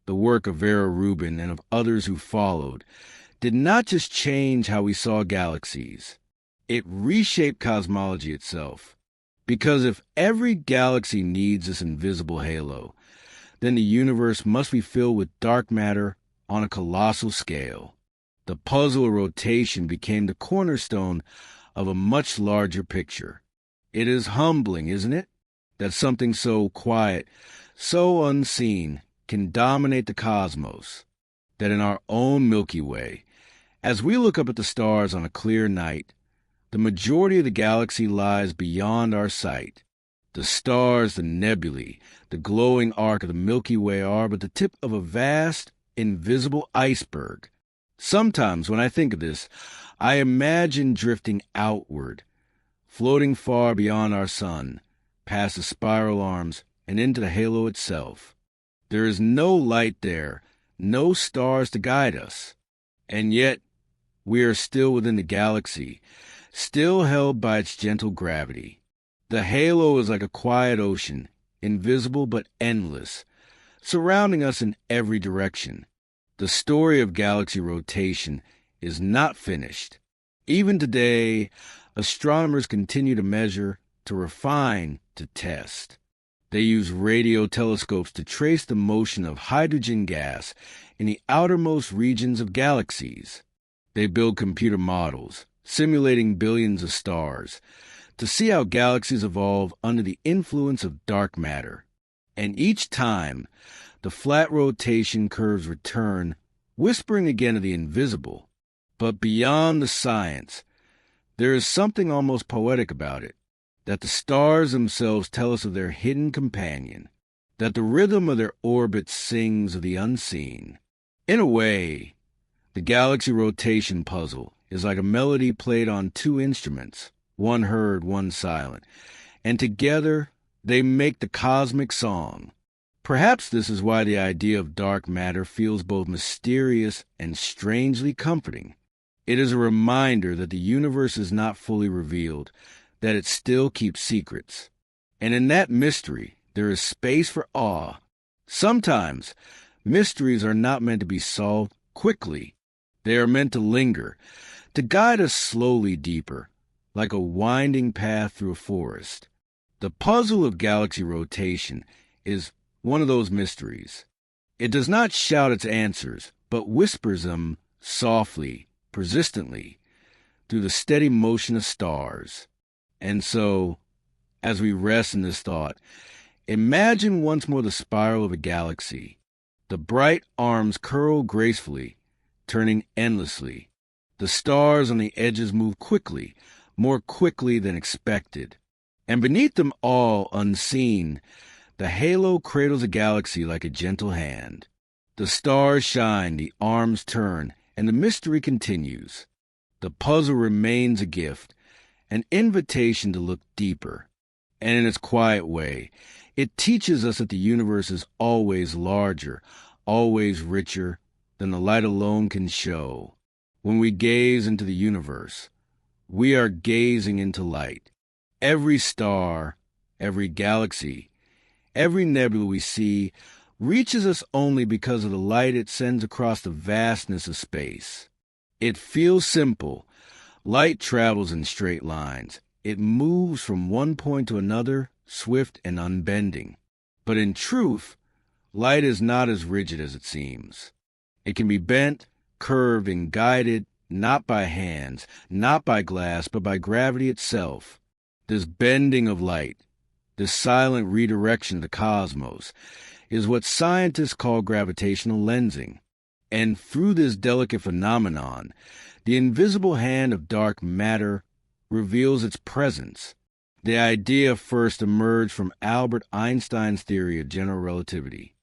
The work of Vera Rubin and of others who followed did not just change how we saw galaxies. It reshaped cosmology itself. Because if every galaxy needs this invisible halo, then the universe must be filled with dark matter on a colossal scale. The puzzle of rotation became the cornerstone of a much larger picture. It is humbling, isn't it, that something so quiet, so unseen, can dominate the cosmos, that in our own Milky Way, as we look up at the stars on a clear night, the majority of the galaxy lies beyond our sight. The stars, the nebulae, the glowing arc of the Milky Way are but the tip of a vast, invisible iceberg. Sometimes when I think of this, I imagine drifting outward, floating far beyond our sun, past the spiral arms and into the halo itself. There is no light there, no stars to guide us. And yet, we are still within the galaxy, still held by its gentle gravity. The halo is like a quiet ocean, invisible but endless, surrounding us in every direction. The story of galaxy rotation is not finished. Even today, astronomers continue to measure, to refine, to test. They use radio telescopes to trace the motion of hydrogen gas in the outermost regions of galaxies. They build computer models, simulating billions of stars, to see how galaxies evolve under the influence of dark matter. And each time, the flat rotation curves return, whispering again of the invisible. But beyond the science, there is something almost poetic about it, that the stars themselves tell us of their hidden companion, that the rhythm of their orbits sings of the unseen. In a way, the galaxy rotation puzzle is like a melody played on two instruments, one heard, one silent, and together they make the cosmic song. Perhaps this is why the idea of dark matter feels both mysterious and strangely comforting. It is a reminder that the universe is not fully revealed, that it still keeps secrets. And in that mystery, there is space for awe. Sometimes, mysteries are not meant to be solved quickly. They are meant to linger, to guide us slowly deeper, like a winding path through a forest. The puzzle of galaxy rotation is one of those mysteries. It does not shout its answers, but whispers them softly, persistently, through the steady motion of stars. And so, as we rest in this thought, imagine once more the spiral of a galaxy. The bright arms curl gracefully, turning endlessly. The stars on the edges move quickly, more quickly than expected. And beneath them all, unseen, the halo cradles a galaxy like a gentle hand. The stars shine, the arms turn, and the mystery continues. The puzzle remains a gift, an invitation to look deeper. And in its quiet way, it teaches us that the universe is always larger, always richer than the light alone can show. When we gaze into the universe, we are gazing into light. Every star, every galaxy, every nebula we see reaches us only because of the light it sends across the vastness of space. It feels simple. Light travels in straight lines. It moves from one point to another, swift and unbending. But in truth, light is not as rigid as it seems. It can be bent, curved, and guided not by hands, not by glass, but by gravity itself. This bending of light, this silent redirection of the cosmos, is what scientists call gravitational lensing. And through this delicate phenomenon, the invisible hand of dark matter reveals its presence. The idea first emerged from Albert Einstein's theory of general relativity.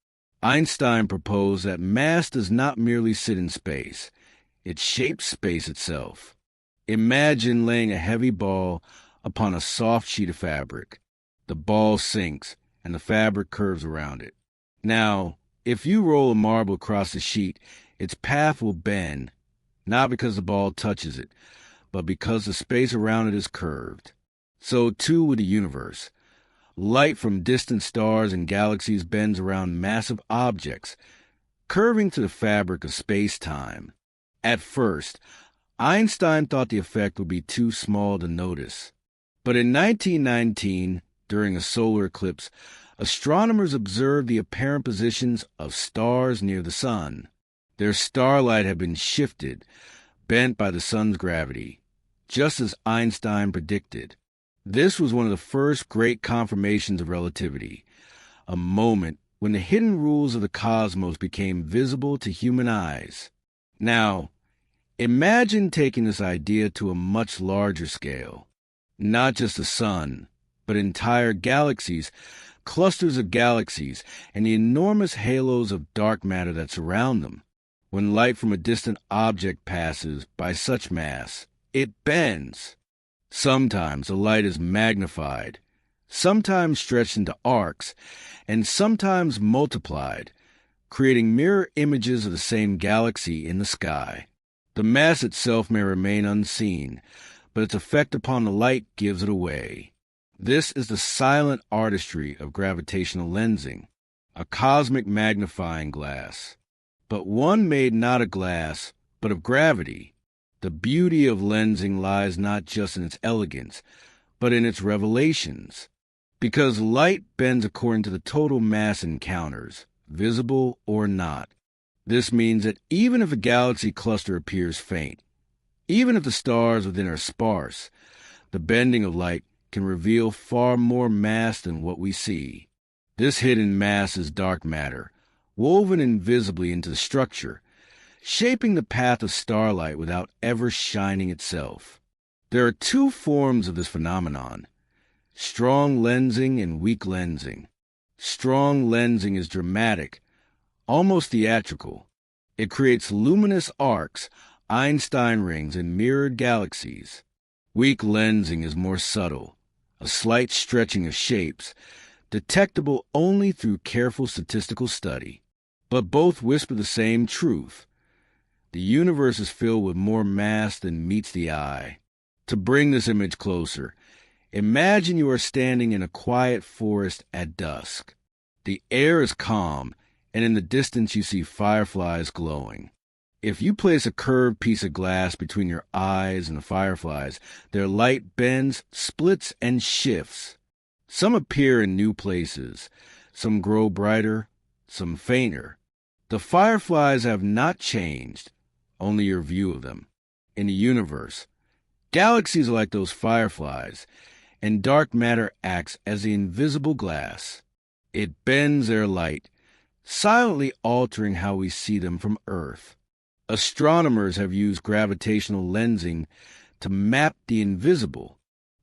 Einstein proposed that mass does not merely sit in space. It shapes space itself. Imagine laying a heavy ball upon a soft sheet of fabric. The ball sinks, and the fabric curves around it. Now, if you roll a marble across the sheet, its path will bend, not because the ball touches it, but because the space around it is curved. So too with the universe. Light from distant stars and galaxies bends around massive objects, curving to the fabric of space-time. At first, Einstein thought the effect would be too small to notice. But in 1919, during a solar eclipse, astronomers observed the apparent positions of stars near the sun. Their starlight had been shifted, bent by the sun's gravity, just as Einstein predicted. This was one of the first great confirmations of relativity, a moment when the hidden rules of the cosmos became visible to human eyes. Now, imagine taking this idea to a much larger scale. Not just the sun, but entire galaxies, clusters of galaxies, and the enormous halos of dark matter that surround them. When light from a distant object passes by such mass, it bends. Sometimes the light is magnified, sometimes stretched into arcs, and sometimes multiplied, creating mirror images of the same galaxy in the sky. The mass itself may remain unseen, but its effect upon the light gives it away. This is the silent artistry of gravitational lensing, a cosmic magnifying glass, but one made not of glass, but of gravity. The beauty of lensing lies not just in its elegance, but in its revelations. Because light bends according to the total mass encounters, visible or not. This means that even if a galaxy cluster appears faint, even if the stars within are sparse, the bending of light can reveal far more mass than what we see. This hidden mass is dark matter, woven invisibly into the structure, shaping the path of starlight without ever shining itself. There are two forms of this phenomenon: strong lensing and weak lensing. Strong lensing is dramatic, almost theatrical. It creates luminous arcs, Einstein rings, and mirrored galaxies. Weak lensing is more subtle, a slight stretching of shapes, detectable only through careful statistical study. But both whisper the same truth. The universe is filled with more mass than meets the eye. To bring this image closer, imagine you are standing in a quiet forest at dusk. The air is calm, and in the distance you see fireflies glowing. If you place a curved piece of glass between your eyes and the fireflies, their light bends, splits, and shifts. Some appear in new places, some grow brighter, some fainter. The fireflies have not changed, only your view of them. In the universe, galaxies are like those fireflies, and dark matter acts as the invisible glass. It bends their light, silently altering how we see them from Earth. Astronomers have used gravitational lensing to map the invisible.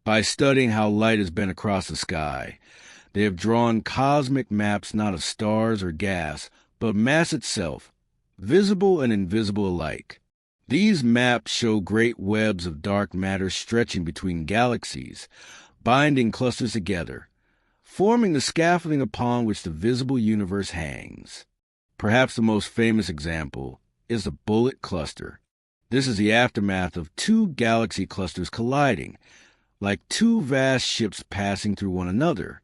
By studying how light is bent across the sky, they have drawn cosmic maps not of stars or gas, but of mass itself, visible and invisible alike. These maps show great webs of dark matter stretching between galaxies, binding clusters together, forming the scaffolding upon which the visible universe hangs. Perhaps the most famous example is the Bullet Cluster. This is the aftermath of two galaxy clusters colliding, like two vast ships passing through one another.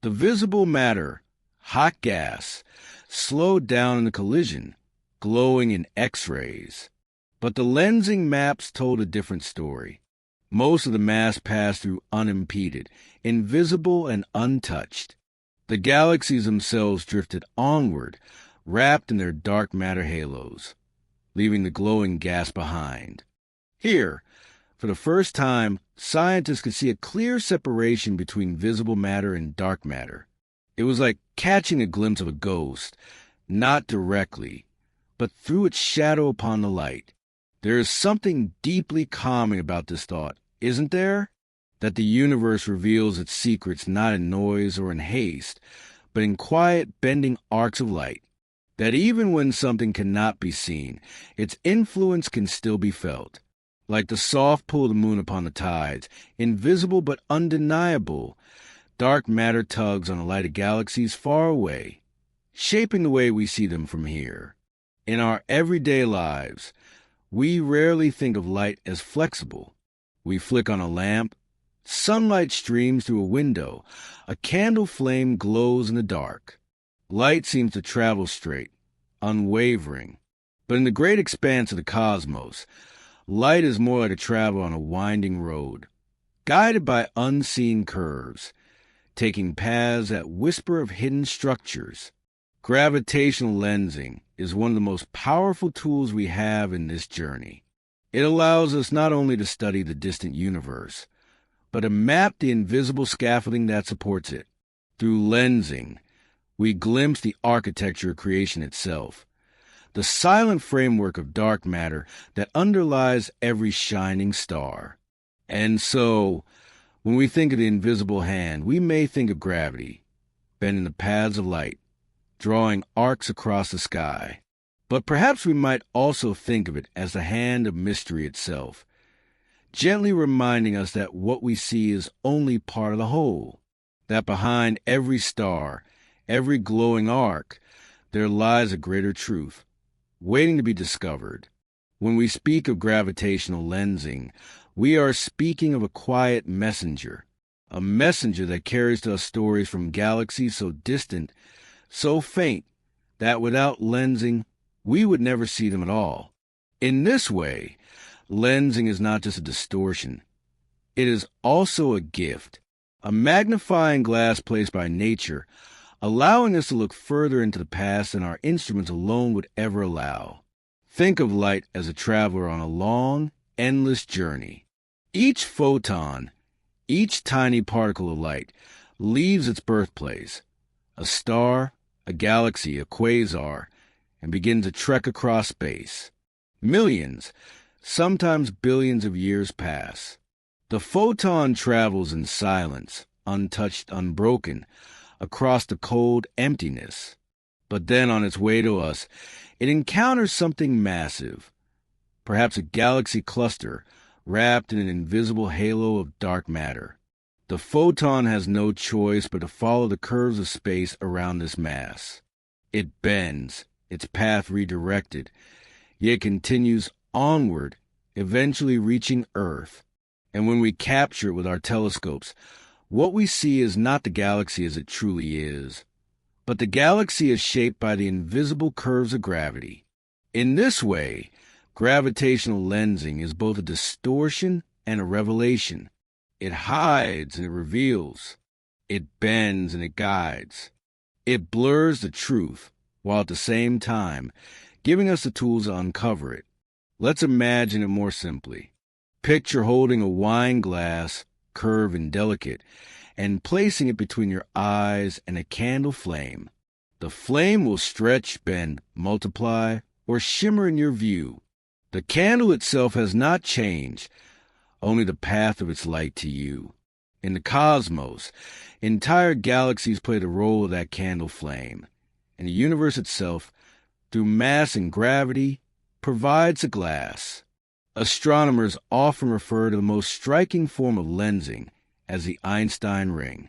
The visible matter, hot gas, slowed down in the collision, glowing in X-rays. But the lensing maps told a different story. Most of the mass passed through unimpeded, invisible and untouched. The galaxies themselves drifted onward, wrapped in their dark matter halos, leaving the glowing gas behind. Here, for the first time, scientists could see a clear separation between visible matter and dark matter. It was like catching a glimpse of a ghost, not directly, but through its shadow upon the light. There is something deeply calming about this thought, isn't there? That the universe reveals its secrets not in noise or in haste, but in quiet, bending arcs of light. That even when something cannot be seen, its influence can still be felt. Like the soft pull of the moon upon the tides, invisible but undeniable, dark matter tugs on the light of galaxies far away, shaping the way we see them from here. In our everyday lives, we rarely think of light as flexible. We flick on a lamp, sunlight streams through a window, a candle flame glows in the dark. Light seems to travel straight, unwavering. But in the great expanse of the cosmos, light is more like a travel on a winding road, guided by unseen curves, taking paths that whisper of hidden structures. Gravitational lensing is one of the most powerful tools we have in this journey. It allows us not only to study the distant universe, but to map the invisible scaffolding that supports it. Through lensing, we glimpse the architecture of creation itself, the silent framework of dark matter that underlies every shining star. And so, when we think of the invisible hand, we may think of gravity, bending the paths of light, drawing arcs across the sky. But perhaps we might also think of it as the hand of mystery itself, gently reminding us that what we see is only part of the whole, that behind every star, every glowing arc, there lies a greater truth, waiting to be discovered. When we speak of gravitational lensing, we are speaking of a quiet messenger, a messenger that carries to us stories from galaxies so distant, so faint, that without lensing, we would never see them at all. In this way, lensing is not just a distortion. It is also a gift, a magnifying glass placed by nature, allowing us to look further into the past than our instruments alone would ever allow. Think of light as a traveler on a long, endless journey. Each photon, each tiny particle of light, leaves its birthplace, a star, a galaxy, a quasar, and begins a trek across space. Millions, sometimes billions of years pass. The photon travels in silence, untouched, unbroken, across the cold emptiness. But then on its way to us, it encounters something massive, perhaps a galaxy cluster wrapped in an invisible halo of dark matter. The photon has no choice but to follow the curves of space around this mass. It bends, its path redirected, yet continues onward, eventually reaching Earth. And when we capture it with our telescopes, what we see is not the galaxy as it truly is, but the galaxy is shaped by the invisible curves of gravity. In this way, gravitational lensing is both a distortion and a revelation. It hides and it reveals. It bends and it guides. It blurs the truth, while at the same time giving us the tools to uncover it. Let's imagine it more simply. Picture holding a wine glass, curved and delicate, and placing it between your eyes and a candle flame. The flame will stretch, bend, multiply, or shimmer in your view. The candle itself has not changed, only the path of its light to you. In the cosmos, entire galaxies play the role of that candle flame, and the universe itself, through mass and gravity, provides a glass. Astronomers often refer to the most striking form of lensing as the Einstein ring.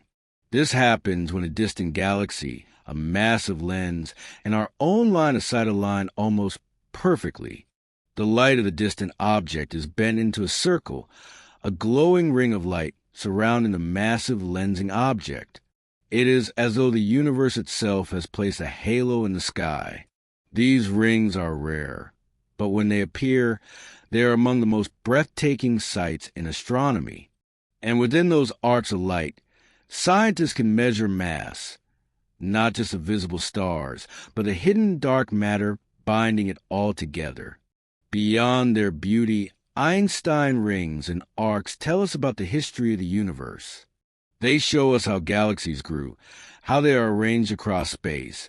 This happens when a distant galaxy, a massive lens, and our own line of sight align almost perfectly. The light of the distant object is bent into a circle, a glowing ring of light surrounding the massive lensing object. It is as though the universe itself has placed a halo in the sky. These rings are rare, but when they appear, they are among the most breathtaking sights in astronomy. And within those arcs of light, scientists can measure mass, not just of visible stars, but the hidden dark matter binding it all together. Beyond their beauty, Einstein rings and arcs tell us about the history of the universe. They show us how galaxies grew, how they are arranged across space,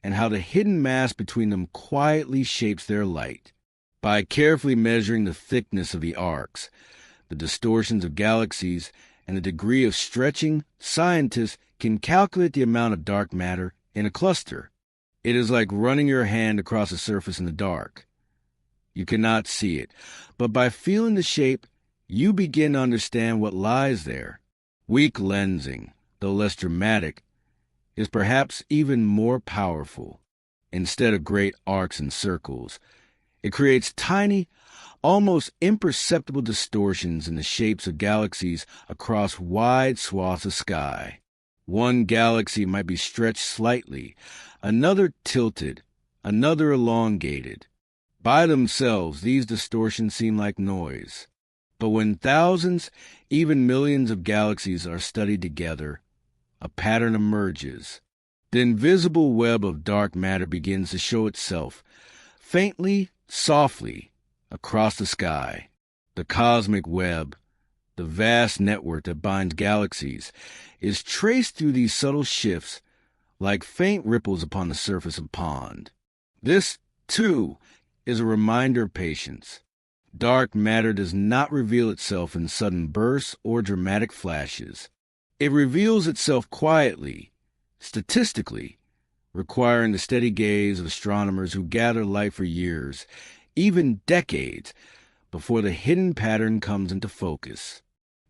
and how the hidden mass between them quietly shapes their light. By carefully measuring the thickness of the arcs, the distortions of galaxies, and the degree of stretching, scientists can calculate the amount of dark matter in a cluster. It is like running your hand across a surface in the dark. You cannot see it, but by feeling the shape, you begin to understand what lies there. Weak lensing, though less dramatic, is perhaps even more powerful. Instead of great arcs and circles, it creates tiny, almost imperceptible distortions in the shapes of galaxies across wide swaths of sky. One galaxy might be stretched slightly, another tilted, another elongated. By themselves, these distortions seem like noise. But when thousands, even millions of galaxies are studied together, a pattern emerges. The invisible web of dark matter begins to show itself, faintly, softly, across the sky. The cosmic web, the vast network that binds galaxies, is traced through these subtle shifts like faint ripples upon the surface of a pond. This, too, is a reminder of patience. Dark matter does not reveal itself in sudden bursts or dramatic flashes. It reveals itself quietly, statistically, requiring the steady gaze of astronomers who gather light for years, even decades, before the hidden pattern comes into focus.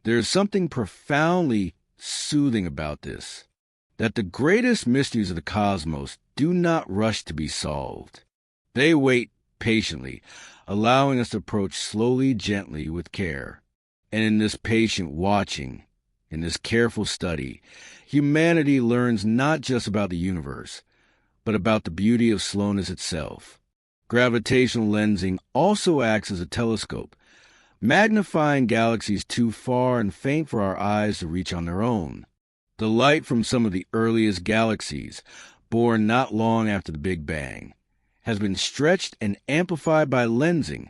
There is something profoundly soothing about this, that the greatest mysteries of the cosmos do not rush to be solved. They wait patiently, allowing us to approach slowly, gently, with care. And in this patient watching, in this careful study, humanity learns not just about the universe, but about the beauty of slowness itself. Gravitational lensing also acts as a telescope, magnifying galaxies too far and faint for our eyes to reach on their own. The light from some of the earliest galaxies, born not long after the Big Bang, has been stretched and amplified by lensing,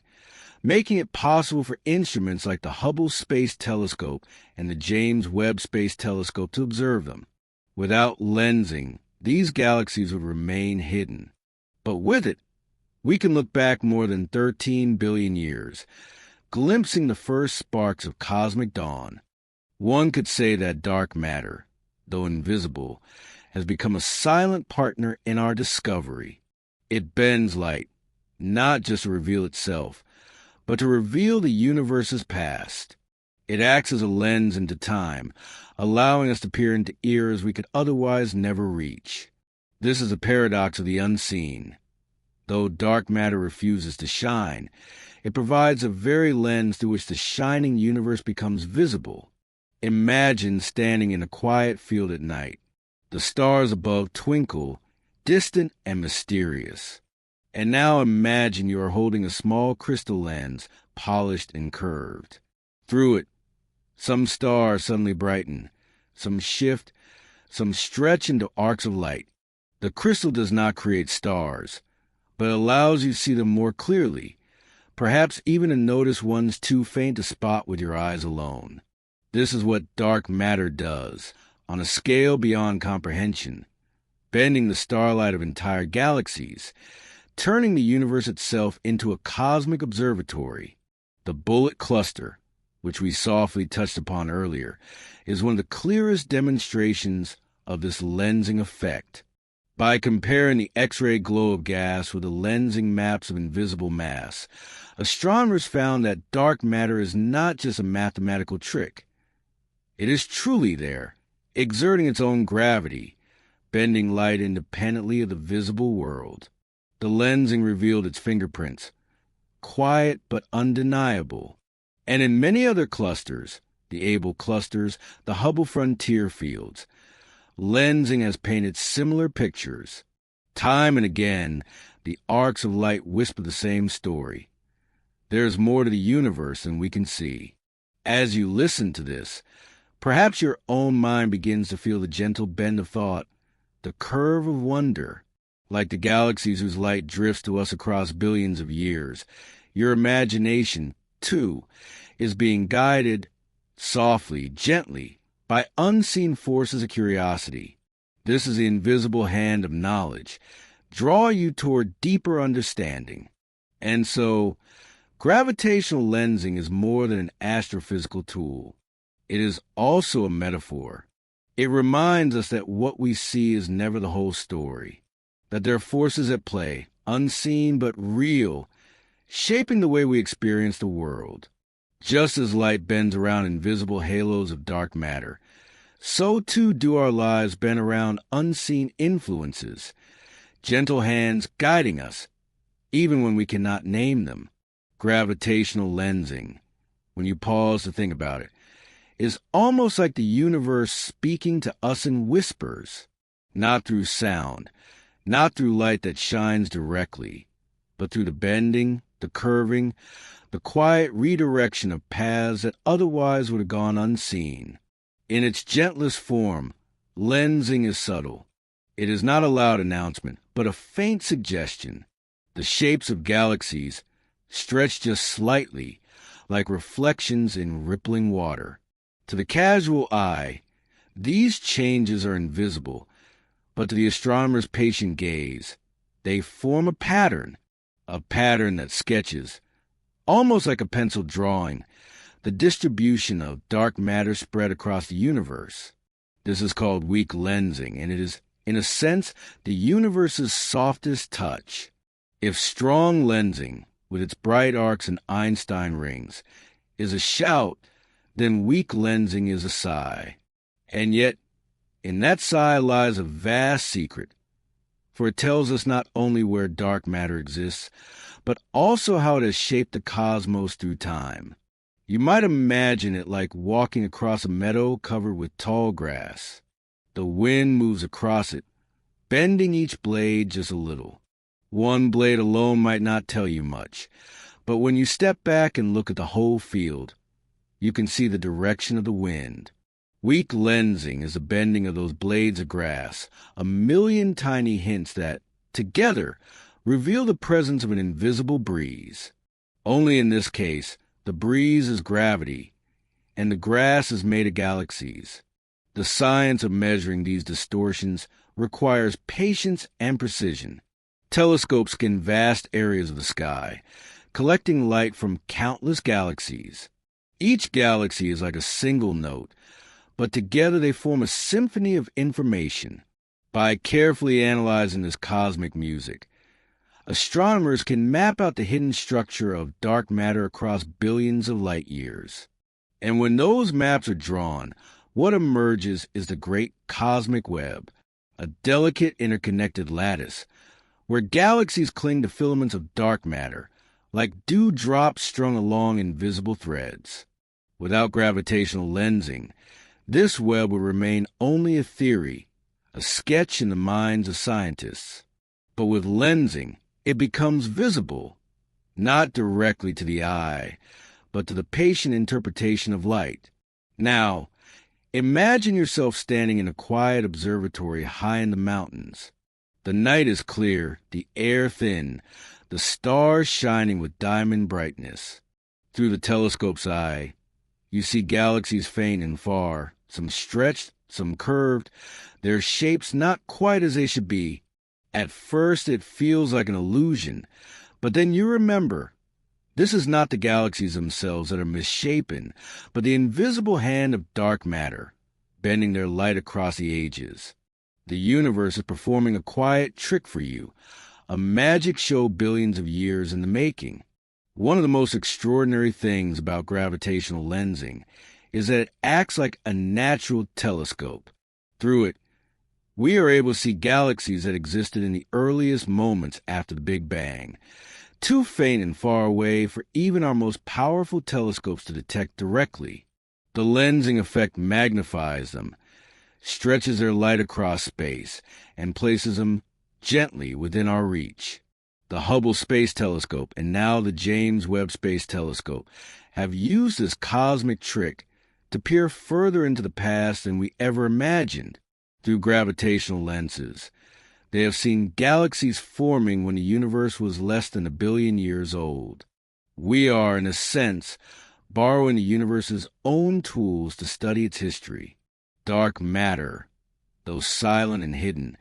making it possible for instruments like the Hubble Space Telescope and the James Webb Space Telescope to observe them. Without lensing, these galaxies would remain hidden. But with it, we can look back more than 13 billion years, glimpsing the first sparks of cosmic dawn. One could say that dark matter, though invisible, has become a silent partner in our discovery. It bends light, not just to reveal itself, but to reveal the universe's past. It acts as a lens into time, allowing us to peer into eras we could otherwise never reach. This is a paradox of the unseen. Though dark matter refuses to shine, it provides a very lens through which the shining universe becomes visible. Imagine standing in a quiet field at night. The stars above twinkle, distant and mysterious. And now imagine you are holding a small crystal lens, polished and curved. Through it, some stars suddenly brighten, some shift, some stretch into arcs of light. The crystal does not create stars, but allows you to see them more clearly, perhaps even to notice ones too faint to spot with your eyes alone. This is what dark matter does, on a scale beyond comprehension, bending the starlight of entire galaxies, turning the universe itself into a cosmic observatory. The bullet cluster, which we softly touched upon earlier, is one of the clearest demonstrations of this lensing effect. By comparing the X-ray glow of gas with the lensing maps of invisible mass, astronomers found that dark matter is not just a mathematical trick. It is truly there, exerting its own gravity, bending light independently of the visible world. The lensing revealed its fingerprints, quiet but undeniable. And in many other clusters, the Abel clusters, the Hubble frontier fields, lensing has painted similar pictures. Time and again, the arcs of light whisper the same story. There is more to the universe than we can see. As you listen to this, perhaps your own mind begins to feel the gentle bend of thought, the curve of wonder. Like the galaxies whose light drifts to us across billions of years, your imagination, too, is being guided softly, gently, by unseen forces of curiosity. This is the invisible hand of knowledge, draw you toward deeper understanding. And so, gravitational lensing is more than an astrophysical tool. It is also a metaphor. It reminds us that what we see is never the whole story, that there are forces at play, unseen but real, shaping the way we experience the world. Just as light bends around invisible halos of dark matter, so too do our lives bend around unseen influences, gentle hands guiding us, even when we cannot name them. Gravitational lensing, when you pause to think about it, is almost like the universe speaking to us in whispers, not through sound, not through light that shines directly, but through the bending, the curving, the quiet redirection of paths that otherwise would have gone unseen. In its gentlest form, lensing is subtle. It is not a loud announcement, but a faint suggestion. The shapes of galaxies stretch just slightly, like reflections in rippling water. To the casual eye, these changes are invisible, but to the astronomer's patient gaze, they form a pattern that sketches, almost like a pencil drawing, the distribution of dark matter spread across the universe. This is called weak lensing, and it is, in a sense, the universe's softest touch. If strong lensing, with its bright arcs and Einstein rings, is a shout, then weak lensing is a sigh. And yet, in that sigh lies a vast secret, for it tells us not only where dark matter exists, but also how it has shaped the cosmos through time. You might imagine it like walking across a meadow covered with tall grass. The wind moves across it, bending each blade just a little. One blade alone might not tell you much, but when you step back and look at the whole field, you can see the direction of the wind. Weak lensing is the bending of those blades of grass, a million tiny hints that, together, reveal the presence of an invisible breeze. Only in this case, the breeze is gravity, and the grass is made of galaxies. The science of measuring these distortions requires patience and precision. Telescopes scan vast areas of the sky, collecting light from countless galaxies. Each galaxy is like a single note, but together they form a symphony of information. By carefully analyzing this cosmic music, astronomers can map out the hidden structure of dark matter across billions of light years. And when those maps are drawn, what emerges is the great cosmic web, a delicate interconnected lattice, where galaxies cling to filaments of dark matter, like dewdrops strung along invisible threads. Without gravitational lensing, this web would remain only a theory, a sketch in the minds of scientists. But with lensing, it becomes visible, not directly to the eye, but to the patient interpretation of light. Now, imagine yourself standing in a quiet observatory high in the mountains. The night is clear, the air thin, the stars shining with diamond brightness. Through the telescope's eye, you see galaxies faint and far, some stretched, some curved, their shapes not quite as they should be. At first it feels like an illusion, but then you remember, this is not the galaxies themselves that are misshapen, but the invisible hand of dark matter, bending their light across the ages. The universe is performing a quiet trick for you, a magic show billions of years in the making. One of the most extraordinary things about gravitational lensing is that it acts like a natural telescope. Through it, we are able to see galaxies that existed in the earliest moments after the Big Bang, too faint and far away for even our most powerful telescopes to detect directly. The lensing effect magnifies them, stretches their light across space, and places them gently within our reach. The Hubble Space Telescope and now the James Webb Space Telescope have used this cosmic trick to peer further into the past than we ever imagined. Through gravitational lenses, they have seen galaxies forming when the universe was less than 1 billion years old. We are, in a sense, borrowing the universe's own tools to study its history. Dark matter, though silent and hidden,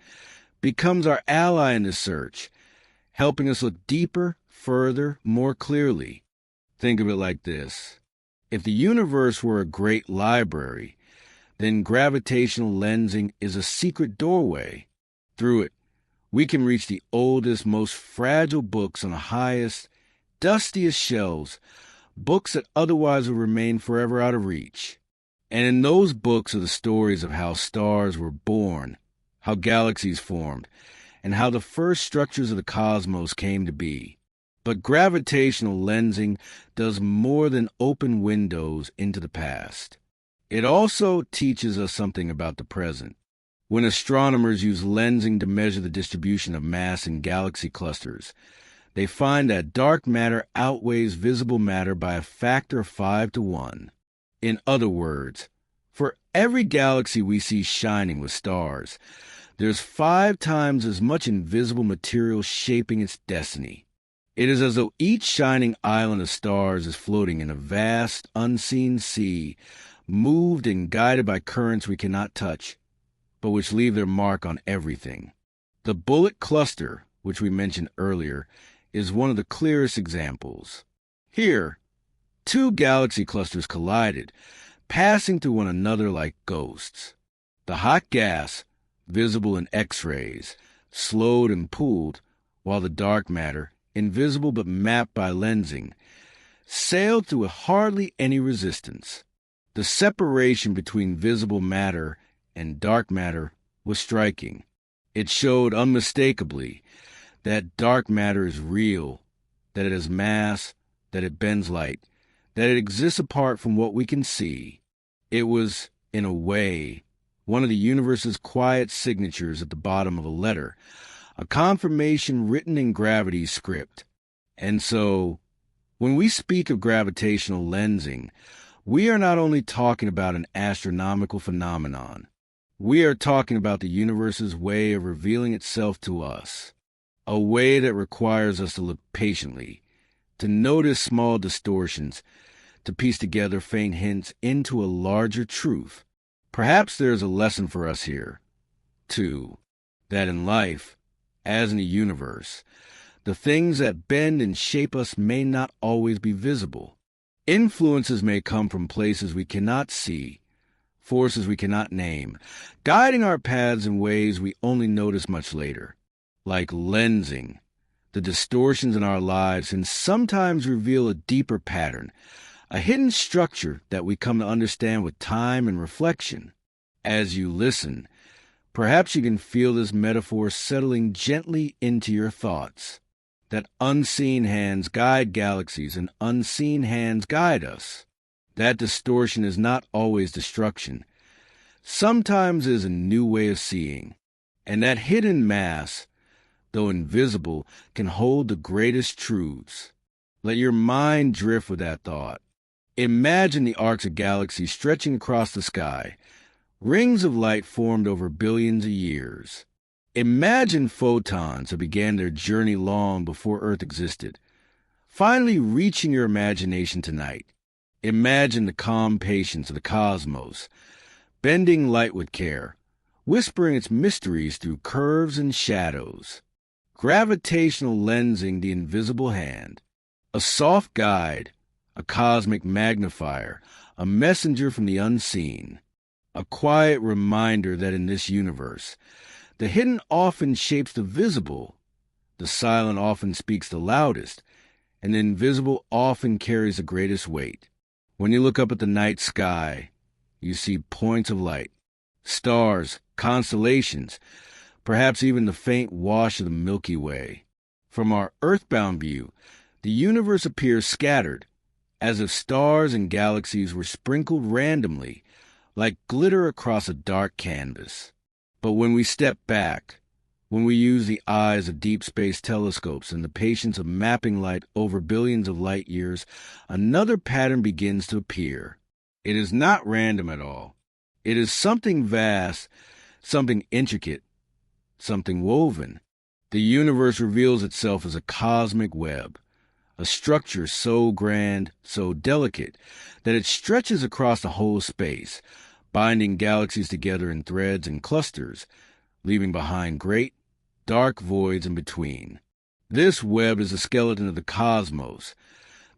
becomes our ally in this search, helping us look deeper, further, more clearly. Think of it like this. If the universe were a great library, then gravitational lensing is a secret doorway. Through it, we can reach the oldest, most fragile books on the highest, dustiest shelves, books that otherwise would remain forever out of reach. And in those books are the stories of how stars were born, how galaxies formed, and how the first structures of the cosmos came to be. But gravitational lensing does more than open windows into the past. It also teaches us something about the present. When astronomers use lensing to measure the distribution of mass in galaxy clusters, they find that dark matter outweighs visible matter by a factor of 5 to 1. In other words, for every galaxy we see shining with stars, there's 5 times as much invisible material shaping its destiny. It is as though each shining island of stars is floating in a vast, unseen sea, moved and guided by currents we cannot touch, but which leave their mark on everything. The Bullet Cluster, which we mentioned earlier, is one of the clearest examples. Here, 2 galaxy clusters collided, passing through one another like ghosts. The hot gas, visible in X-rays, slowed and pooled, while the dark matter, invisible but mapped by lensing, sailed through with hardly any resistance. The separation between visible matter and dark matter was striking. It showed unmistakably that dark matter is real, that it has mass, that it bends light, that it exists apart from what we can see. It was, in a way, one of the universe's quiet signatures at the bottom of a letter, a confirmation written in gravity's script. And so, when we speak of gravitational lensing, we are not only talking about an astronomical phenomenon. We are talking about the universe's way of revealing itself to us, a way that requires us to look patiently, to notice small distortions, to piece together faint hints into a larger truth. Perhaps there is a lesson for us here, too, that in life, as in the universe, the things that bend and shape us may not always be visible. Influences may come from places we cannot see, forces we cannot name, guiding our paths in ways we only notice much later. Like lensing, the distortions in our lives can sometimes reveal a deeper pattern, a hidden structure that we come to understand with time and reflection. As you listen, perhaps you can feel this metaphor settling gently into your thoughts, that unseen hands guide galaxies and unseen hands guide us. That distortion is not always destruction. Sometimes it is a new way of seeing, and that hidden mass, though invisible, can hold the greatest truths. Let your mind drift with that thought. Imagine the arcs of galaxies stretching across the sky, rings of light formed over billions of years. Imagine photons that began their journey long before Earth existed, finally reaching your imagination tonight. Imagine the calm patience of the cosmos, bending light with care, whispering its mysteries through curves and shadows. Gravitational lensing the invisible hand, a soft guide, a cosmic magnifier, a messenger from the unseen, a quiet reminder that in this universe, the hidden often shapes the visible, the silent often speaks the loudest, and the invisible often carries the greatest weight. When you look up at the night sky, you see points of light, stars, constellations, perhaps even the faint wash of the Milky Way. From our earthbound view, the universe appears scattered, as if stars and galaxies were sprinkled randomly, like glitter across a dark canvas. But when we step back, when we use the eyes of deep space telescopes and the patience of mapping light over billions of light years, another pattern begins to appear. It is not random at all. It is something vast, something intricate, something woven. The universe reveals itself as a cosmic web, a structure so grand, so delicate, that it stretches across the whole space, binding galaxies together in threads and clusters, leaving behind great, dark voids in between. This web is the skeleton of the cosmos,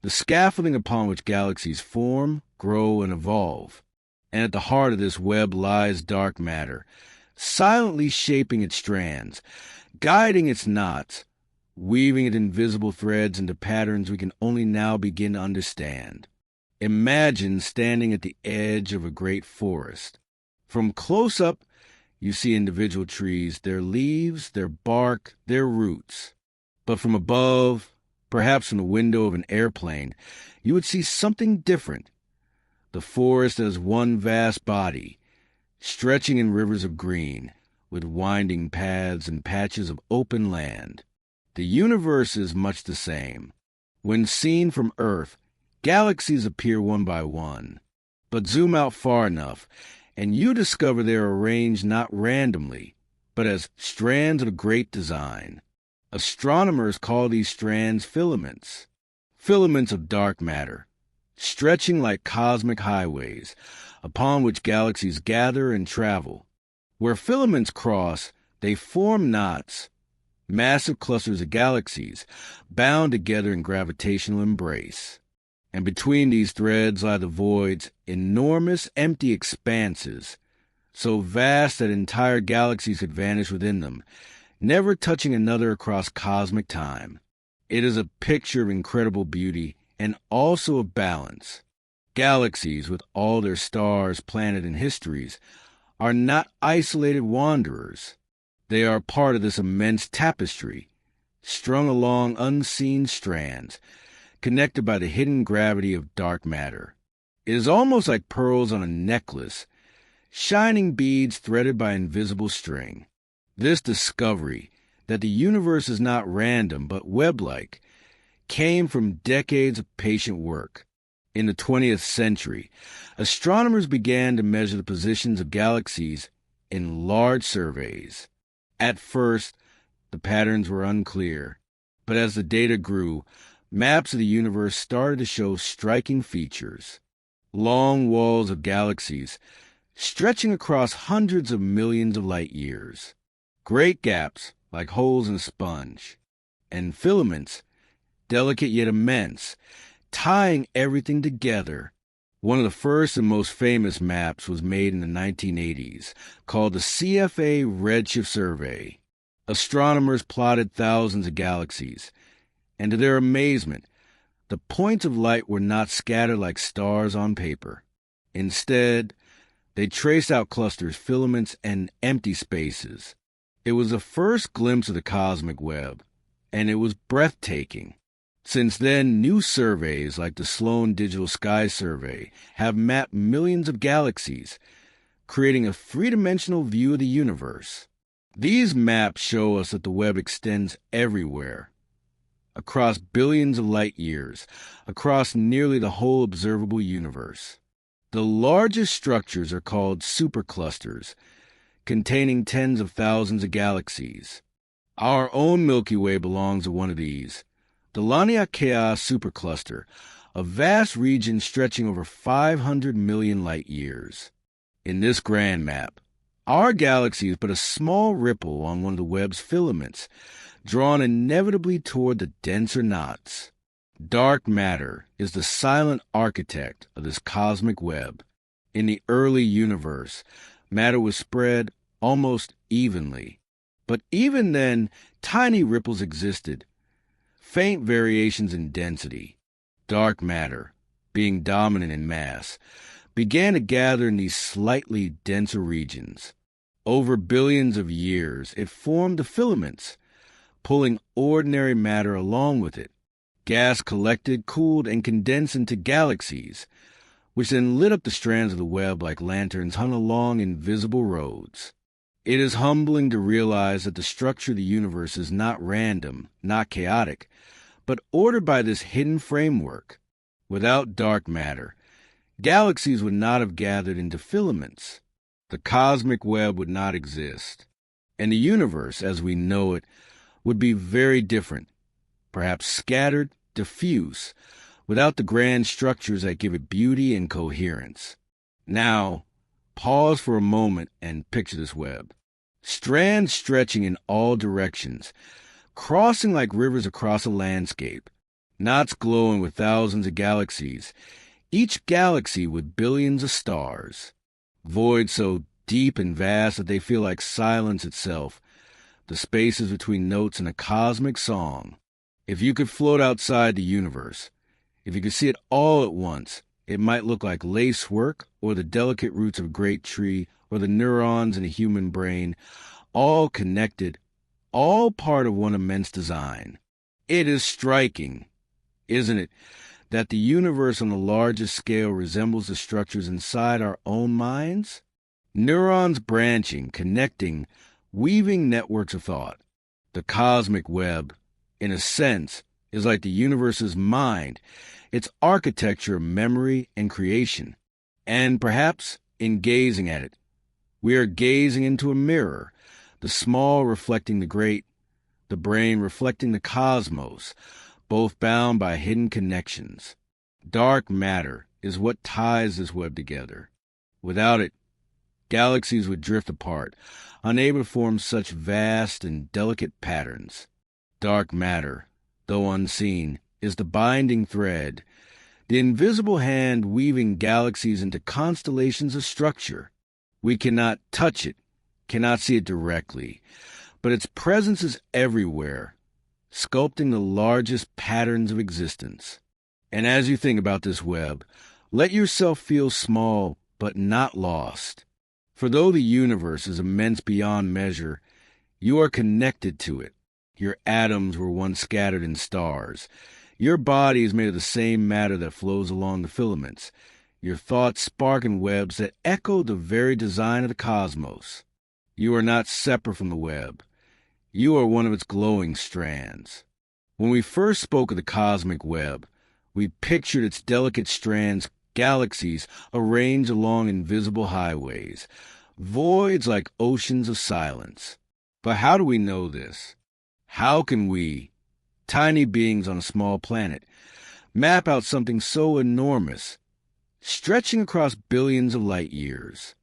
the scaffolding upon which galaxies form, grow, and evolve. And at the heart of this web lies dark matter, silently shaping its strands, guiding its knots, weaving its invisible threads into patterns we can only now begin to understand. Imagine standing at the edge of a great forest. From close up, you see individual trees, their leaves, their bark, their roots. But from above, perhaps from the window of an airplane, you would see something different. The forest as one vast body, stretching in rivers of green, with winding paths and patches of open land. The universe is much the same. When seen from Earth, galaxies appear one by one. But zoom out far enough, and you discover they are arranged not randomly, but as strands of great design. Astronomers call these strands filaments, filaments of dark matter, stretching like cosmic highways, upon which galaxies gather and travel. Where filaments cross, they form knots, massive clusters of galaxies, bound together in gravitational embrace. And between these threads lie the voids, enormous empty expanses, so vast that entire galaxies could vanish within them, never touching another across cosmic time. It is a picture of incredible beauty and also of balance. Galaxies, with all their stars, planets, and histories, are not isolated wanderers. They are part of this immense tapestry, strung along unseen strands, connected by the hidden gravity of dark matter. It is almost like pearls on a necklace, shining beads threaded by invisible string. This discovery, that the universe is not random but web-like, came from decades of patient work. In the 20th century, astronomers began to measure the positions of galaxies in large surveys. At first, the patterns were unclear, but as the data grew, maps of the universe started to show striking features. Long walls of galaxies, stretching across hundreds of millions of light years. Great gaps, like holes in a sponge. And filaments, delicate yet immense, tying everything together. One of the first and most famous maps was made in the 1980s, called the CFA Redshift Survey. Astronomers plotted thousands of galaxies, and to their amazement, the points of light were not scattered like stars on paper. Instead, they traced out clusters, filaments, and empty spaces. It was the first glimpse of the cosmic web, and it was breathtaking. Since then, new surveys like the Sloan Digital Sky Survey have mapped millions of galaxies, creating a three-dimensional view of the universe. These maps show us that the web extends everywhere, across billions of light years, across nearly the whole observable universe. The largest structures are called superclusters, containing tens of thousands of galaxies. Our own Milky Way belongs to one of these, the Laniakea supercluster, a vast region stretching over 500 million light-years. In this grand map, our galaxy is but a small ripple on one of the web's filaments, drawn inevitably toward the denser knots. Dark matter is the silent architect of this cosmic web. In the early universe, matter was spread almost evenly. But even then, tiny ripples existed, faint variations in density. Dark matter, being dominant in mass, began to gather in these slightly denser regions. Over billions of years, it formed the filaments, pulling ordinary matter along with it. Gas collected, cooled, and condensed into galaxies, which then lit up the strands of the web like lanterns hung along invisible roads. It is humbling to realize that the structure of the universe is not random, not chaotic, but ordered by this hidden framework. Without dark matter, galaxies would not have gathered into filaments. The cosmic web would not exist. And the universe, as we know it, would be very different, perhaps scattered, diffuse, without the grand structures that give it beauty and coherence. Now, pause for a moment and picture this web. Strands stretching in all directions, crossing like rivers across a landscape, knots glowing with thousands of galaxies, each galaxy with billions of stars. Voids so deep and vast that they feel like silence itself, the spaces between notes in a cosmic song. If you could float outside the universe, if you could see it all at once, it might look like lacework or the delicate roots of a great tree or the neurons in a human brain, all connected, all part of one immense design. It is striking, isn't it, that the universe on the largest scale resembles the structures inside our own minds? Neurons branching, connecting, weaving networks of thought. The cosmic web, in a sense, is like the universe's mind, its architecture, memory, and creation. And perhaps, in gazing at it, we are gazing into a mirror, the small reflecting the great, the brain reflecting the cosmos, both bound by hidden connections. Dark matter is what ties this web together. Without it, galaxies would drift apart, unable to form such vast and delicate patterns. Dark matter, though unseen, is the binding thread, the invisible hand weaving galaxies into constellations of structure. We cannot touch it, cannot see it directly, but its presence is everywhere, sculpting the largest patterns of existence. And as you think about this web, let yourself feel small but not lost. For though the universe is immense beyond measure, you are connected to it. Your atoms were once scattered in stars. Your body is made of the same matter that flows along the filaments. Your thoughts spark in webs that echo the very design of the cosmos. You are not separate from the web. You are one of its glowing strands. When we first spoke of the cosmic web, we pictured its delicate strands, galaxies arranged along invisible highways, voids like oceans of silence. But how do we know this? How can we, tiny beings on a small planet, map out something so enormous, stretching across billions of light years?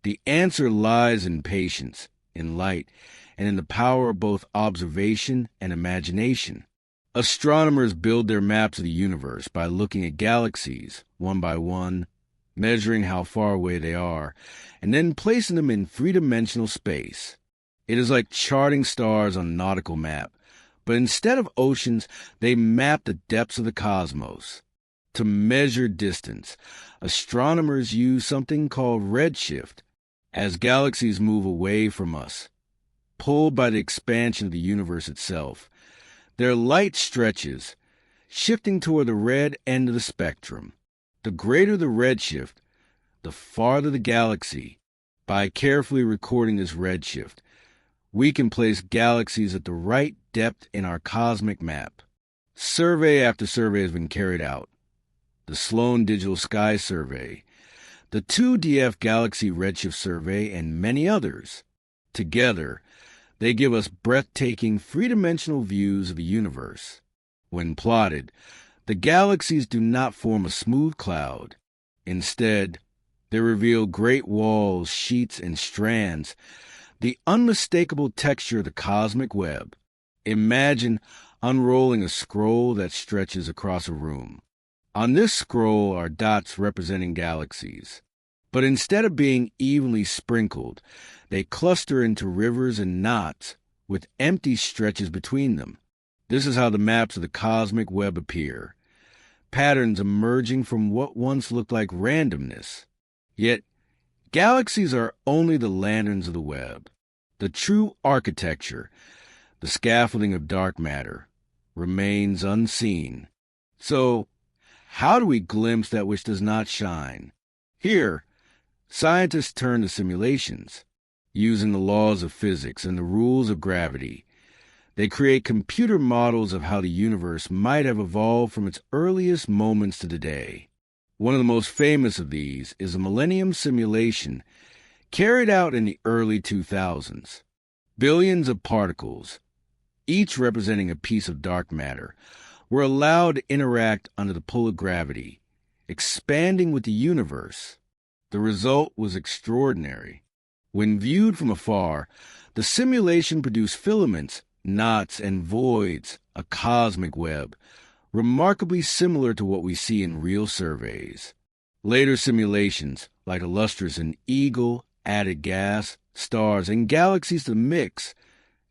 The answer lies in patience, in light, and in the power of both observation and imagination. Astronomers build their maps of the universe by looking at galaxies, one by one, measuring how far away they are, and then placing them in three-dimensional space. It is like charting stars on a nautical map, but instead of oceans, they map the depths of the cosmos. To measure distance, astronomers use something called redshift. As galaxies move away from us, pulled by the expansion of the universe itself, their light stretches, shifting toward the red end of the spectrum. The greater the redshift, the farther the galaxy. By carefully recording this redshift, we can place galaxies at the right depth in our cosmic map. Survey after survey has been carried out. The Sloan Digital Sky Survey, the 2DF Galaxy Redshift Survey, and many others. Together, they give us breathtaking three-dimensional views of the universe. When plotted, the galaxies do not form a smooth cloud. Instead, they reveal great walls, sheets, and strands, the unmistakable texture of the cosmic web. Imagine unrolling a scroll that stretches across a room. On this scroll are dots representing galaxies. But instead of being evenly sprinkled, they cluster into rivers and knots with empty stretches between them. This is how the maps of the cosmic web appear, patterns emerging from what once looked like randomness. Yet, galaxies are only the lanterns of the web. The true architecture, the scaffolding of dark matter, remains unseen. So, how do we glimpse that which does not shine? Here, scientists turn to simulations. Using the laws of physics and the rules of gravity, they create computer models of how the universe might have evolved from its earliest moments to today. One of the most famous of these is a Millennium simulation carried out in the early 2000s. Billions of particles, each representing a piece of dark matter, were allowed to interact under the pull of gravity, expanding with the universe. The result was extraordinary. When viewed from afar, the simulation produced filaments, knots, and voids, a cosmic web, remarkably similar to what we see in real surveys. Later simulations, like illustrious an eagle, added gas, stars, and galaxies to the mix,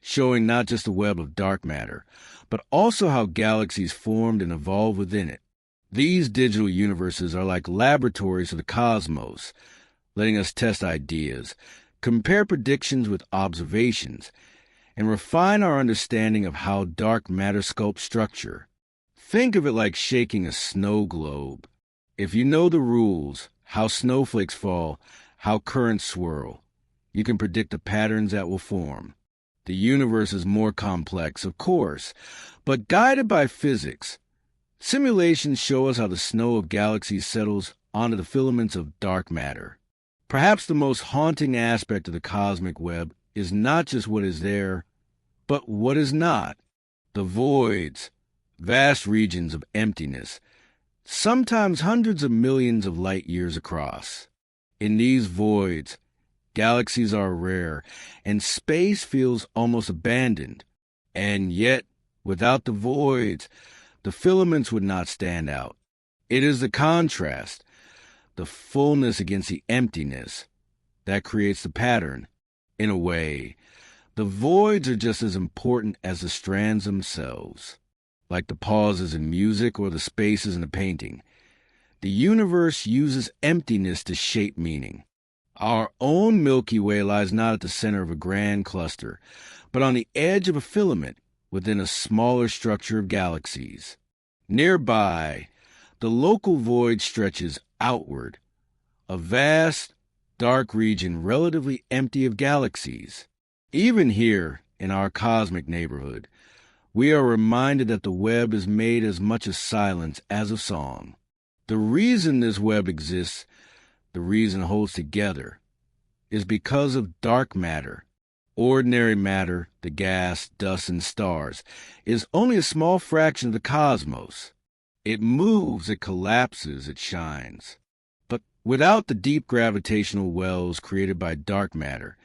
showing not just a web of dark matter, but also how galaxies formed and evolved within it. These digital universes are like laboratories of the cosmos, letting us test ideas, compare predictions with observations, and refine our understanding of how dark matter sculpts structure. Think of it like shaking a snow globe. If you know the rules, how snowflakes fall, how currents swirl, you can predict the patterns that will form. The universe is more complex, of course, but guided by physics. Simulations show us how the snow of galaxies settles onto the filaments of dark matter. Perhaps the most haunting aspect of the cosmic web is not just what is there, but what is not. The voids, vast regions of emptiness, sometimes hundreds of millions of light years across. In these voids, galaxies are rare, and space feels almost abandoned. And yet, without the voids, the filaments would not stand out. It is the contrast, the fullness against the emptiness, that creates the pattern. In a way, the voids are just as important as the strands themselves. Like the pauses in music or the spaces in a painting, the universe uses emptiness to shape meaning. Our own Milky Way lies not at the center of a grand cluster, but on the edge of a filament within a smaller structure of galaxies. Nearby, the local void stretches outward, a vast, dark region relatively empty of galaxies. Even here, in our cosmic neighborhood, we are reminded that the web is made as much of silence as of song. The reason this web exists, the reason it holds together, is because of dark matter. Ordinary matter, the gas, dust, and stars, is only a small fraction of the cosmos. It moves, it collapses, it shines. But without the deep gravitational wells created by dark matter,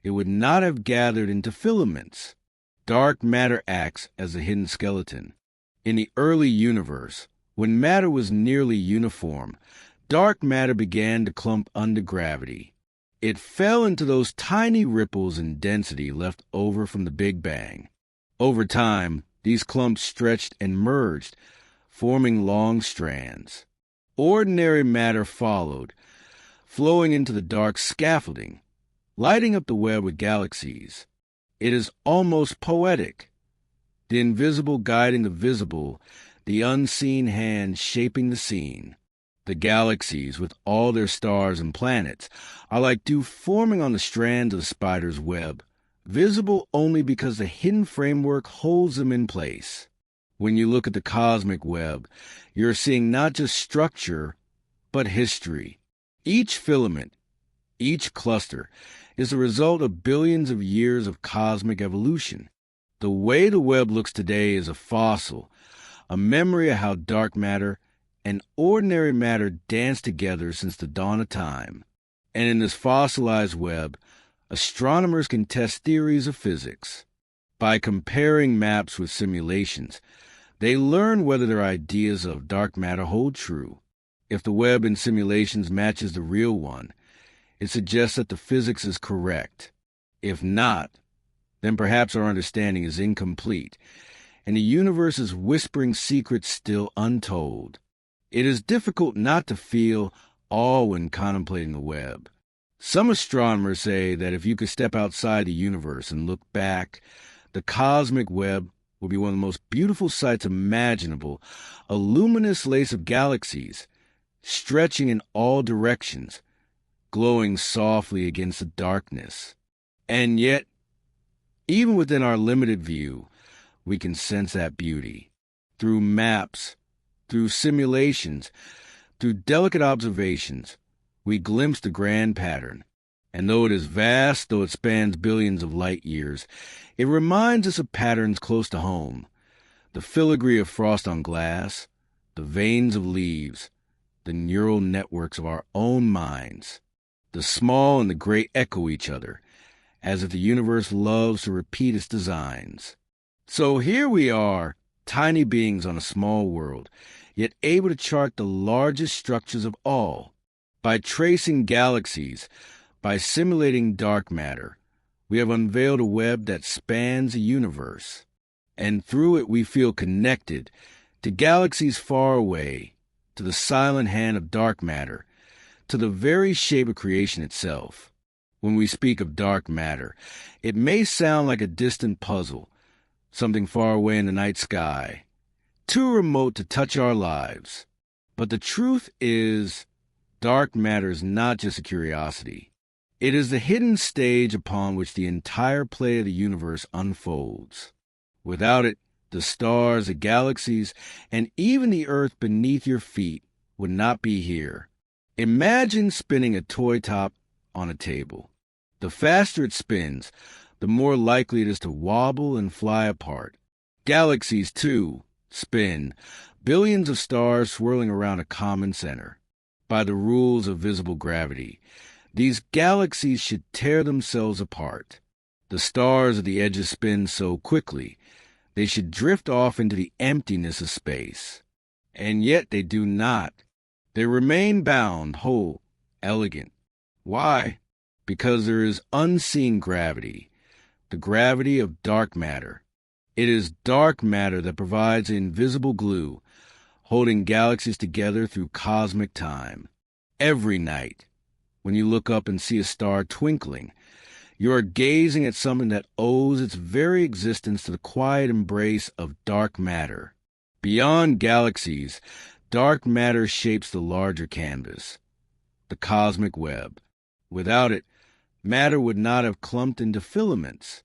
it would not have gathered into filaments. Dark matter acts as a hidden skeleton. In the early universe, when matter was nearly uniform, dark matter began to clump under gravity. It fell into those tiny ripples in density left over from the Big Bang. Over time, these clumps stretched and merged, forming long strands. Ordinary matter followed, flowing into the dark scaffolding, lighting up the web with galaxies. It is almost poetic. The invisible guiding the visible, the unseen hand shaping the scene. The galaxies, with all their stars and planets, are like dew forming on the strands of the spider's web, visible only because the hidden framework holds them in place. When you look at the cosmic web, you're seeing not just structure, but history. Each filament, each cluster, is the result of billions of years of cosmic evolution. The way the web looks today is a fossil, a memory of how dark matter and ordinary matter danced together since the dawn of time. And in this fossilized web, astronomers can test theories of physics. By comparing maps with simulations, they learn whether their ideas of dark matter hold true. If the web in simulations matches the real one, it suggests that the physics is correct. If not, then perhaps our understanding is incomplete, and the universe is whispering secrets still untold. It is difficult not to feel awe when contemplating the web. Some astronomers say that if you could step outside the universe and look back, the cosmic web will be one of the most beautiful sights imaginable, a luminous lace of galaxies, stretching in all directions, glowing softly against the darkness. And yet, even within our limited view, we can sense that beauty. Through maps, through simulations, through delicate observations, we glimpse the grand pattern. And though it is vast, though it spans billions of light years, it reminds us of patterns close to home. The filigree of frost on glass, the veins of leaves, the neural networks of our own minds. The small and the great echo each other, as if the universe loves to repeat its designs. So here we are, tiny beings on a small world, yet able to chart the largest structures of all. By tracing galaxies, by simulating dark matter, we have unveiled a web that spans the universe. And through it we feel connected to galaxies far away, to the silent hand of dark matter, to the very shape of creation itself. When we speak of dark matter, it may sound like a distant puzzle, something far away in the night sky, too remote to touch our lives. But the truth is, dark matter is not just a curiosity. It is the hidden stage upon which the entire play of the universe unfolds. Without it, the stars, the galaxies, and even the earth beneath your feet would not be here. Imagine spinning a toy top on a table. The faster it spins, the more likely it is to wobble and fly apart. Galaxies, too, spin, billions of stars swirling around a common center. By the rules of visible gravity, these galaxies should tear themselves apart. The stars at the edges spin so quickly, they should drift off into the emptiness of space. And yet they do not. They remain bound, whole, elegant. Why? Because there is unseen gravity, the gravity of dark matter. It is dark matter that provides the invisible glue, holding galaxies together through cosmic time. Every night, when you look up and see a star twinkling, you are gazing at something that owes its very existence to the quiet embrace of dark matter. Beyond galaxies, dark matter shapes the larger canvas, the cosmic web. Without it, matter would not have clumped into filaments.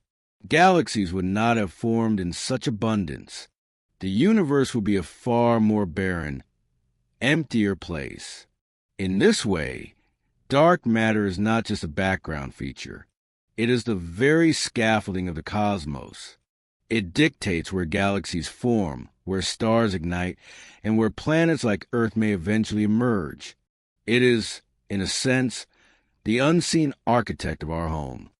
Galaxies would not have formed in such abundance. The universe would be a far more barren, emptier place. In this way, dark matter is not just a background feature. It is the very scaffolding of the cosmos. It dictates where galaxies form, where stars ignite, and where planets like Earth may eventually emerge. It is, in a sense, the unseen architect of our home.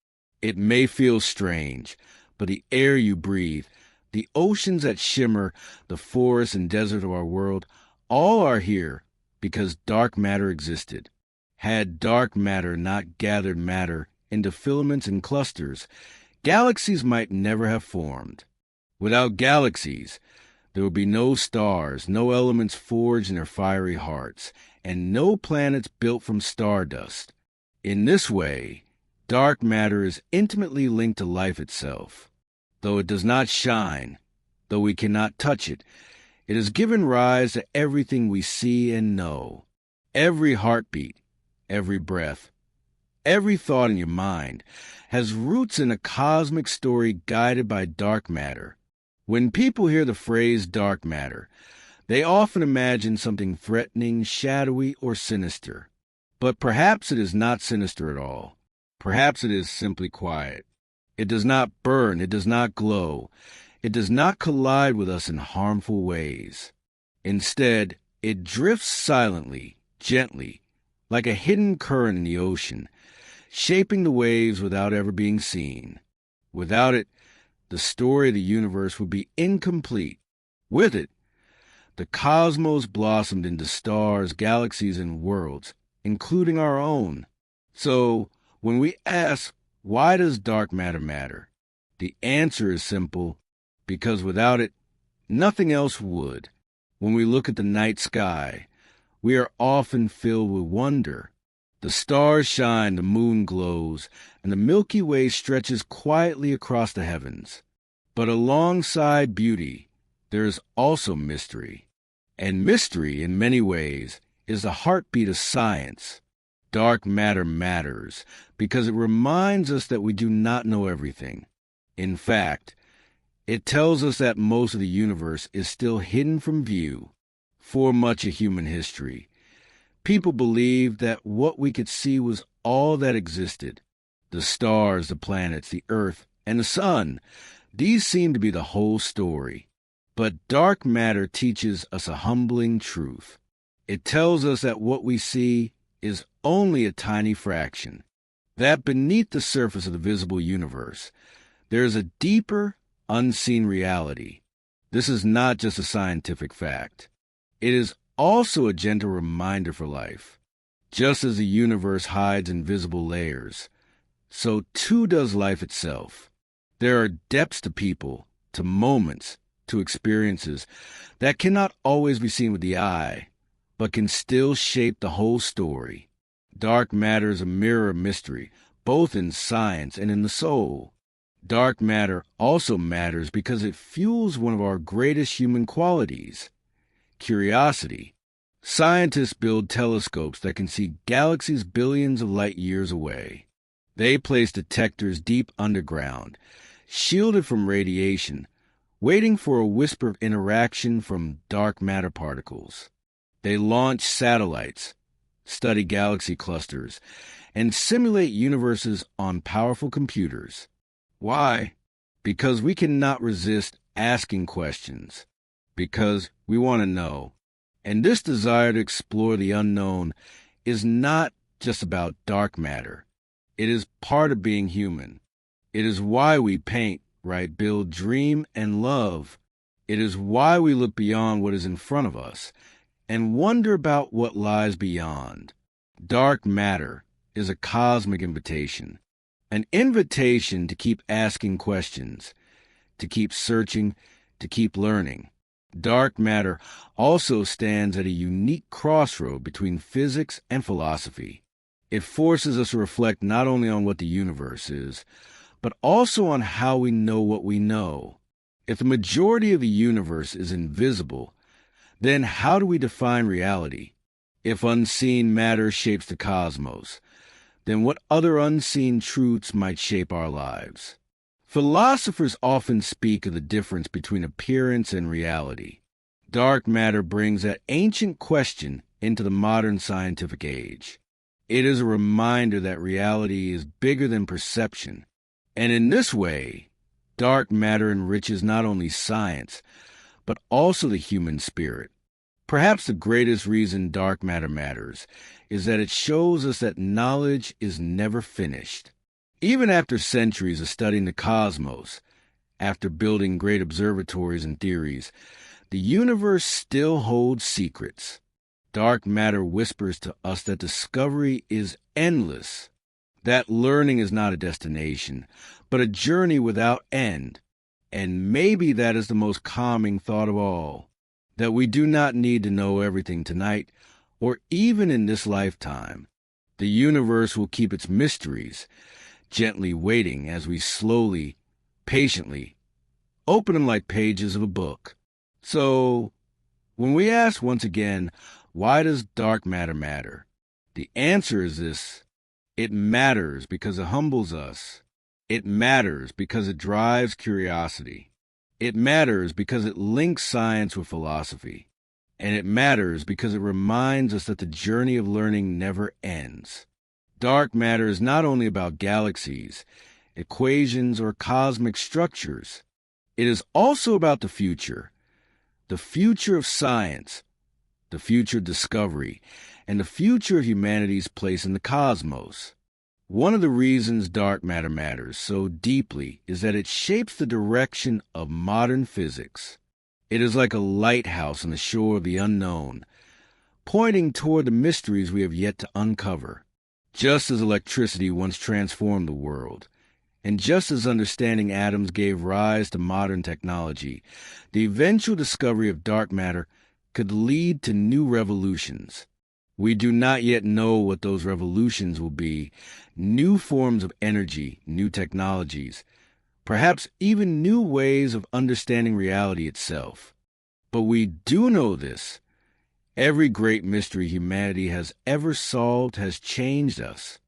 It may feel strange, but the air you breathe, the oceans that shimmer, the forests and deserts of our world, all are here because dark matter existed. Had dark matter not gathered matter into filaments and clusters, galaxies might never have formed. Without galaxies, there would be no stars, no elements forged in their fiery hearts, and no planets built from stardust. In this way, dark matter is intimately linked to life itself. Though it does not shine, though we cannot touch it, it has given rise to everything we see and know. Every heartbeat, every breath, every thought in your mind has roots in a cosmic story guided by dark matter. When people hear the phrase dark matter, they often imagine something threatening, shadowy, or sinister. But perhaps it is not sinister at all. Perhaps it is simply quiet. It does not burn. It does not glow. It does not collide with us in harmful ways. Instead, it drifts silently, gently, like a hidden current in the ocean, shaping the waves without ever being seen. Without it, the story of the universe would be incomplete. With it, the cosmos blossomed into stars, galaxies, and worlds, including our own. So, when we ask, why does dark matter matter? The answer is simple: because without it, nothing else would. When we look at the night sky, we are often filled with wonder. The stars shine, the moon glows, and the Milky Way stretches quietly across the heavens. But alongside beauty, there is also mystery. And mystery, in many ways, is the heartbeat of science. Dark matter matters because it reminds us that we do not know everything. In fact, it tells us that most of the universe is still hidden from view. For much of human history, people believed that what we could see was all that existed. The stars, the planets, the earth, and the sun, these seem to be the whole story. But dark matter teaches us a humbling truth. It tells us that what we see is only a tiny fraction, that beneath the surface of the visible universe, there is a deeper, unseen reality. This is not just a scientific fact. It is also a gentle reminder for life. Just as the universe hides invisible layers, so too does life itself. There are depths to people, to moments, to experiences that cannot always be seen with the eye, but can still shape the whole story. Dark matter is a mirror of mystery, both in science and in the soul. Dark matter also matters because it fuels one of our greatest human qualities: curiosity. Scientists build telescopes that can see galaxies billions of light years away. They place detectors deep underground, shielded from radiation, waiting for a whisper of interaction from dark matter particles. They launch satellites, study galaxy clusters, and simulate universes on powerful computers. Why? Because we cannot resist asking questions. Because we want to know. And this desire to explore the unknown is not just about dark matter. It is part of being human. It is why we paint, write, build, dream, and love. It is why we look beyond what is in front of us and wonder about what lies beyond. Dark matter is a cosmic invitation, an invitation to keep asking questions, to keep searching, to keep learning. Dark matter also stands at a unique crossroad between physics and philosophy. It forces us to reflect not only on what the universe is, but also on how we know what we know. If the majority of the universe is invisible, then how do we define reality? If unseen matter shapes the cosmos, then what other unseen truths might shape our lives? Philosophers often speak of the difference between appearance and reality. Dark matter brings that ancient question into the modern scientific age. It is a reminder that reality is bigger than perception. And in this way, dark matter enriches not only science, but also the human spirit. Perhaps the greatest reason dark matter matters is that it shows us that knowledge is never finished. Even after centuries of studying the cosmos, after building great observatories and theories, the universe still holds secrets. Dark matter whispers to us that discovery is endless, that learning is not a destination, but a journey without end. And maybe that is the most calming thought of all, that we do not need to know everything tonight or even in this lifetime. The universe will keep its mysteries, gently waiting as we slowly, patiently, open them like pages of a book. So, when we ask once again, why does dark matter matter? The answer is this: it matters because it humbles us. It matters because it drives curiosity. It matters because it links science with philosophy. And it matters because it reminds us that the journey of learning never ends. Dark matter is not only about galaxies, equations, or cosmic structures. It is also about the future of science, the future of discovery, and the future of humanity's place in the cosmos. One of the reasons dark matter matters so deeply is that it shapes the direction of modern physics. It is like a lighthouse on the shore of the unknown, pointing toward the mysteries we have yet to uncover. Just as electricity once transformed the world, and just as understanding atoms gave rise to modern technology, the eventual discovery of dark matter could lead to new revolutions. We do not yet know what those revolutions will be, new forms of energy, new technologies, perhaps even new ways of understanding reality itself. But we do know this. Every great mystery humanity has ever solved has changed us,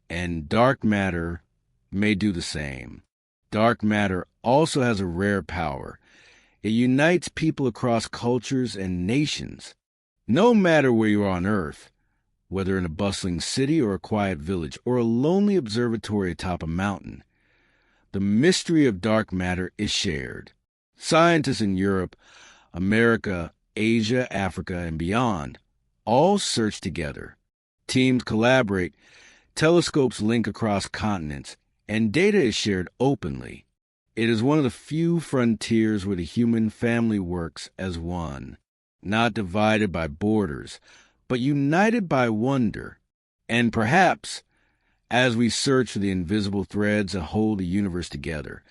and dark matter may do the same. Dark matter also has a rare power. It unites people across cultures and nations. No matter where you are on Earth, whether in a bustling city or a quiet village or a lonely observatory atop a mountain, the mystery of dark matter is shared. Scientists in Europe, America, Asia, Africa, and beyond all search together. Teams collaborate, telescopes link across continents, and data is shared openly. It is one of the few frontiers where the human family works as one, not divided by borders, but united by wonder. And perhaps, as we search for the invisible threads that hold the universe together,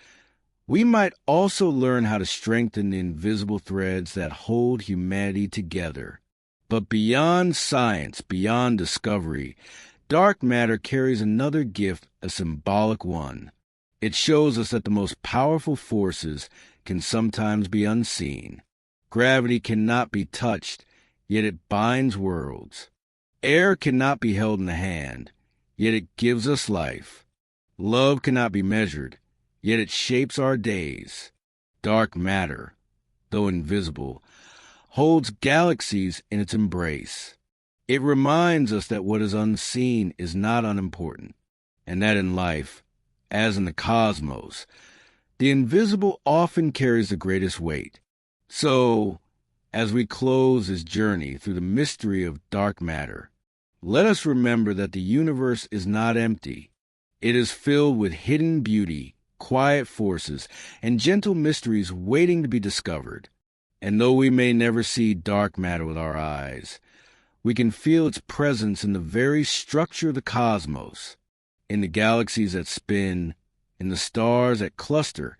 we might also learn how to strengthen the invisible threads that hold humanity together. But beyond science, beyond discovery, dark matter carries another gift, a symbolic one. It shows us that the most powerful forces can sometimes be unseen. Gravity cannot be touched, yet it binds worlds. Air cannot be held in the hand, yet it gives us life. Love cannot be measured, yet it shapes our days. Dark matter, though invisible, holds galaxies in its embrace. It reminds us that what is unseen is not unimportant, and that in life, as in the cosmos, the invisible often carries the greatest weight. So, as we close this journey through the mystery of dark matter, let us remember that the universe is not empty. It is filled with hidden beauty, quiet forces, and gentle mysteries waiting to be discovered. And though we may never see dark matter with our eyes, we can feel its presence in the very structure of the cosmos, in the galaxies that spin, in the stars that cluster,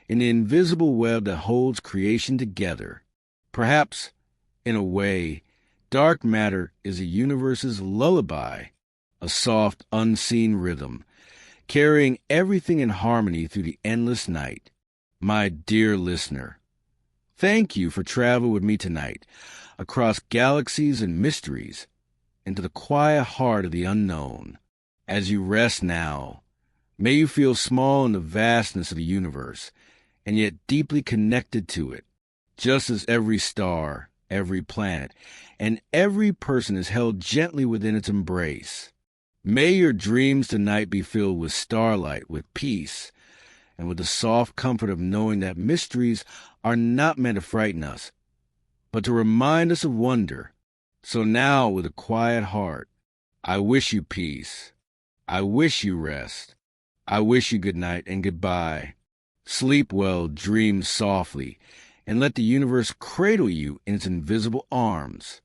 in the invisible web that holds creation together. Perhaps, in a way, dark matter is the universe's lullaby, a soft, unseen rhythm, carrying everything in harmony through the endless night. My dear listener, thank you for traveling with me tonight across galaxies and mysteries into the quiet heart of the unknown. As you rest now, may you feel small in the vastness of the universe, and yet deeply connected to it, just as every star, every planet, and every person is held gently within its embrace. May your dreams tonight be filled with starlight, with peace, and with the soft comfort of knowing that mysteries are not meant to frighten us, but to remind us of wonder. So now, with a quiet heart, I wish you peace. I wish you rest. I wish you good night and goodbye. Sleep well, dream softly, and let the universe cradle you in its invisible arms.